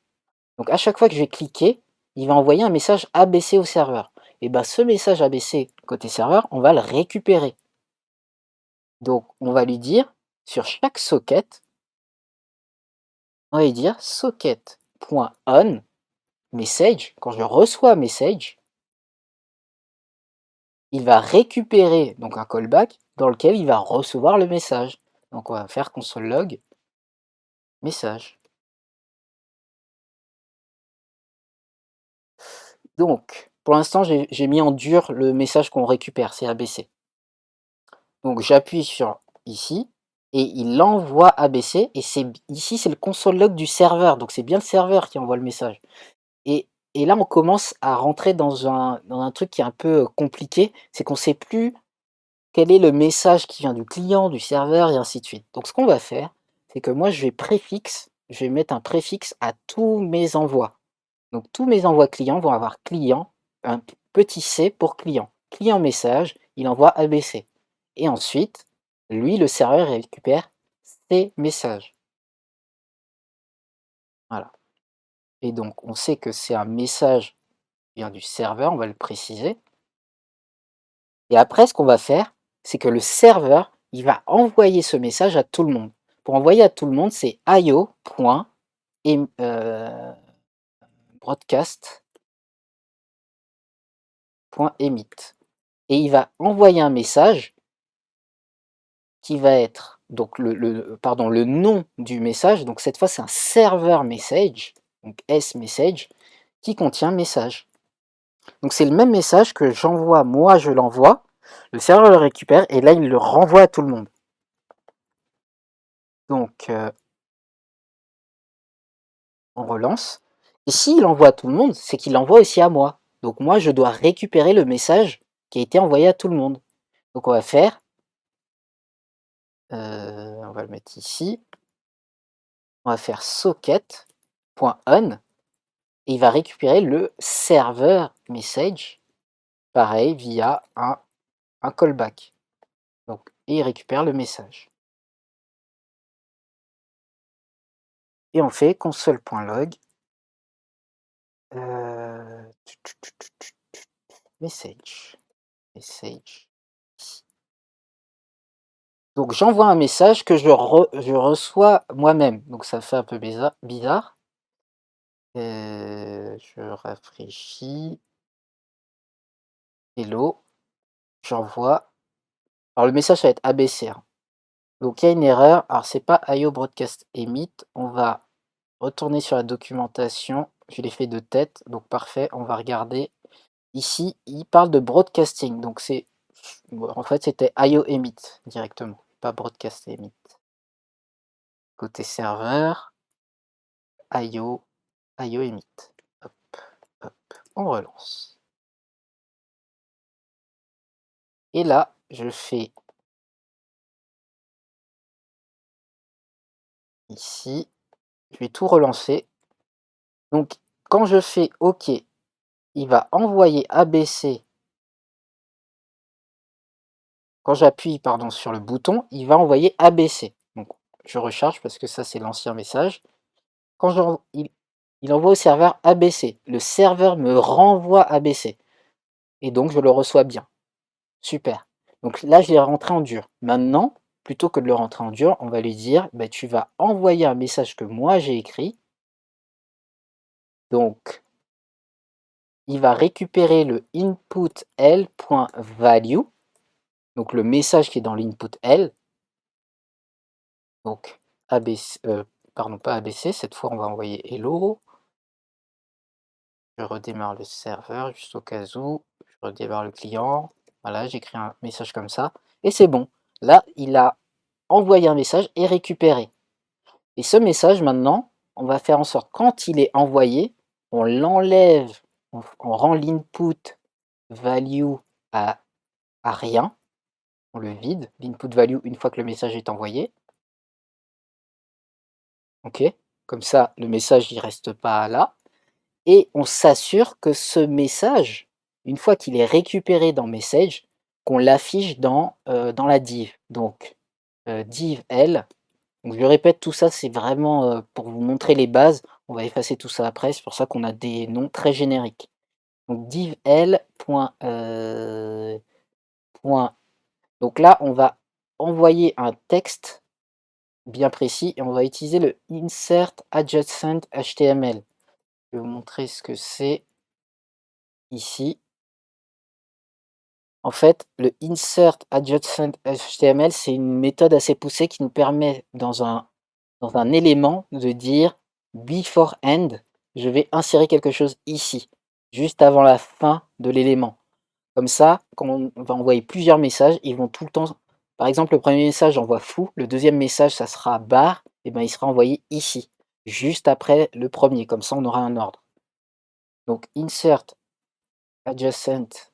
Donc à chaque fois que je vais cliquer, il va envoyer un message ABC au serveur. Et bien ce message ABC côté serveur, on va le récupérer. Donc on va lui dire, sur chaque socket, on va lui dire socket.on message. Quand je reçois message, il va récupérer donc un callback dans lequel il va recevoir le message. Donc on va faire console log message. Donc pour l'instant j'ai mis en dur le message qu'on récupère, c'est ABC. Donc j'appuie sur ici et il l'envoie ABC et ici c'est le console log du serveur, donc c'est bien le serveur qui envoie le message. Et là on commence à rentrer dans un truc qui est un peu compliqué, c'est qu'on ne sait plus quel est le message qui vient du client, du serveur et ainsi de suite. Donc ce qu'on va faire, c'est que moi je vais mettre un préfixe à tous mes envois. Donc tous mes envois clients vont avoir client, un petit c pour client. Client message, il envoie ABC. Et ensuite, lui, le serveur, il récupère ses messages. Voilà. Et donc on sait que c'est un message qui vient du serveur, on va le préciser. Et après, ce qu'on va faire, c'est que le serveur, il va envoyer ce message à tout le monde. Pour envoyer à tout le monde, c'est io.broadcast.emit. Et il va envoyer un message qui va être donc le nom du message. Donc cette fois, c'est un serveur message, donc S-message, qui contient message. Donc c'est le même message que j'envoie, moi je l'envoie, le serveur le récupère et là il le renvoie à tout le monde. Donc on relance. Et s'il envoie à tout le monde, c'est qu'il l'envoie aussi à moi. Donc moi je dois récupérer le message qui a été envoyé à tout le monde. Donc on va faire, on va le mettre ici, on va faire socket.on et il va récupérer le serveur message, pareil, via un callback. Donc, et il récupère le message. Et on fait console.log message. Donc j'envoie un message que je reçois moi-même. Donc ça fait un peu bizarre. Je rafraîchis. Hello. J'envoie. Alors le message va être ABC, hein. Donc il y a une erreur. Alors c'est pas IO Broadcast Emit. On va retourner sur la documentation. Je l'ai fait de tête. Donc parfait. On va regarder. Ici, il parle de broadcasting. Donc c'est En fait, c'était IO Emit directement, pas Broadcast Emit. Côté serveur, IO Emit. Hop, hop, on relance. Et là, je fais ici, je vais tout relancer. Donc, quand je fais OK, il va envoyer ABC. Quand j'appuie pardon, sur le bouton, il va envoyer ABC. Donc, je recharge parce que ça, c'est l'ancien message. Quand il envoie au serveur ABC. Le serveur me renvoie ABC. Et donc, je le reçois bien. Super. Donc là, je l'ai rentré en dur. Maintenant, plutôt que de le rentrer en dur, on va lui dire, bah, tu vas envoyer un message que moi j'ai écrit. Donc, il va récupérer le input l.value, donc le message qui est dans l'input L. Donc, ABC, pardon, pas ABC, cette fois on va envoyer hello. Je redémarre le serveur juste au cas où. Je redémarre le client. Voilà, j'écris un message comme ça. Et c'est bon. Là, il a envoyé un message et récupéré. Et ce message, maintenant, on va faire en sorte, quand il est envoyé, on l'enlève, on rend l'input value à rien, on le vide, l'input value, une fois que le message est envoyé. Ok, comme ça, le message, il reste pas là. Et on s'assure que ce message, une fois qu'il est récupéré dans Message, qu'on l'affiche dans la div. Donc, div L. Donc, je répète, tout ça, c'est vraiment pour vous montrer les bases. On va effacer tout ça après, c'est pour ça qu'on a des noms très génériques. Donc, div L. Donc là, on va envoyer un texte bien précis et on va utiliser le insert adjacent HTML. Je vais vous montrer ce que c'est ici. En fait, le insert adjacent HTML, c'est une méthode assez poussée qui nous permet dans un élément de dire before end, je vais insérer quelque chose ici, juste avant la fin de l'élément. Comme ça, quand on va envoyer plusieurs messages, ils vont tout le temps. Par exemple, le premier message envoie fou, le deuxième message, ça sera bar, et ben il sera envoyé ici, juste après le premier. Comme ça, on aura un ordre. Donc insert adjacent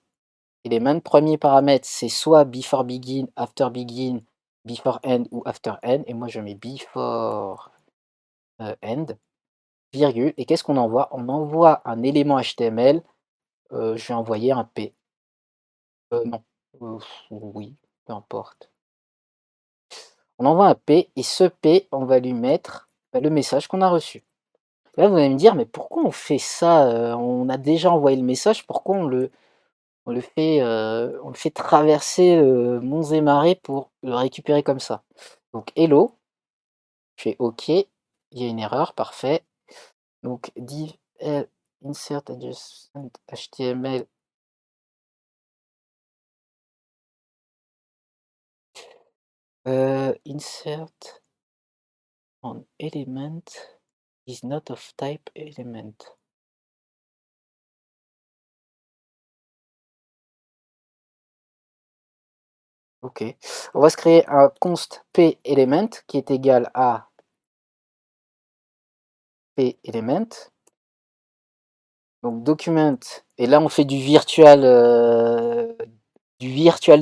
element, premier paramètre, c'est soit before begin, after begin, before end ou after end. Et moi, je mets before end, virgule. Et qu'est-ce qu'on envoie? On envoie un élément HTML. Je vais envoyer un P. Non. Oui, peu importe. On envoie un P et ce P, on va lui mettre le message qu'on a reçu. Là, vous allez me dire, mais pourquoi on fait ça? On a déjà envoyé le message, pourquoi on le fait traverser monts et marais pour le récupérer comme ça? Donc hello, je fais OK, il y a une erreur, parfait. Donc div insert adjacent HTML. Insert on element is not of type element. Ok. On va se créer un const p element qui est égal à p element. Donc document. Et là on fait du virtual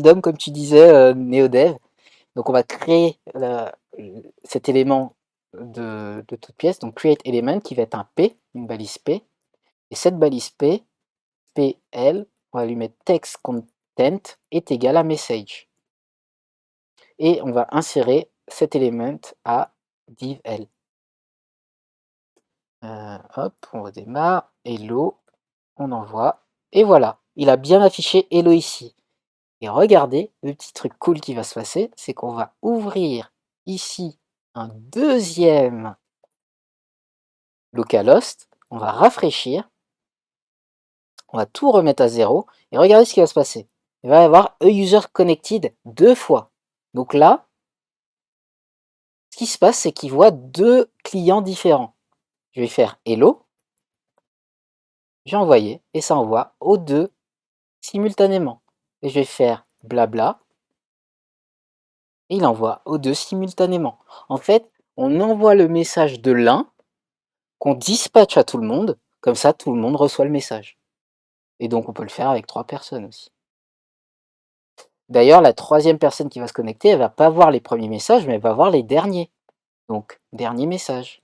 DOM comme tu disais, NeoDev. Donc on va créer cet élément de toute pièce, donc create element qui va être un P, une balise P. Et cette balise P, PL, on va lui mettre text content est égal à message. Et on va insérer cet élément à div L. Hop, on redémarre, hello, on envoie, et voilà, il a bien affiché hello ici. Et regardez, le petit truc cool qui va se passer, c'est qu'on va ouvrir ici un deuxième localhost, on va rafraîchir, on va tout remettre à zéro, et regardez ce qui va se passer. Il va y avoir a user connected 2 fois. Donc là, ce qui se passe, c'est qu'il voit 2 clients différents. Je vais faire hello, j'ai envoyé, et ça envoie aux deux simultanément. Et je vais faire blabla, et il envoie aux deux simultanément. En fait, on envoie le message de l'un, qu'on dispatche à tout le monde, comme ça tout le monde reçoit le message. Et donc on peut le faire avec 3 personnes aussi. D'ailleurs, la troisième personne qui va se connecter, elle va pas voir les premiers messages, mais elle va voir les derniers. Donc, dernier message.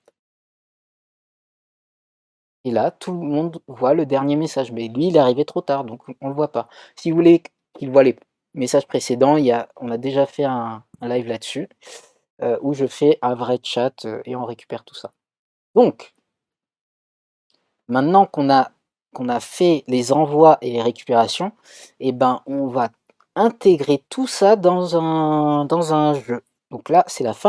Et là, tout le monde voit le dernier message, mais lui, il est arrivé trop tard, donc on le voit pas. Si vous voulez qu'il voit les messages précédents, on a déjà fait un live là-dessus, où je fais un vrai chat, et on récupère tout ça. Donc, maintenant qu'on a fait les envois et les récupérations, et ben, on va intégrer tout ça dans un jeu. Donc là, c'est la fin de la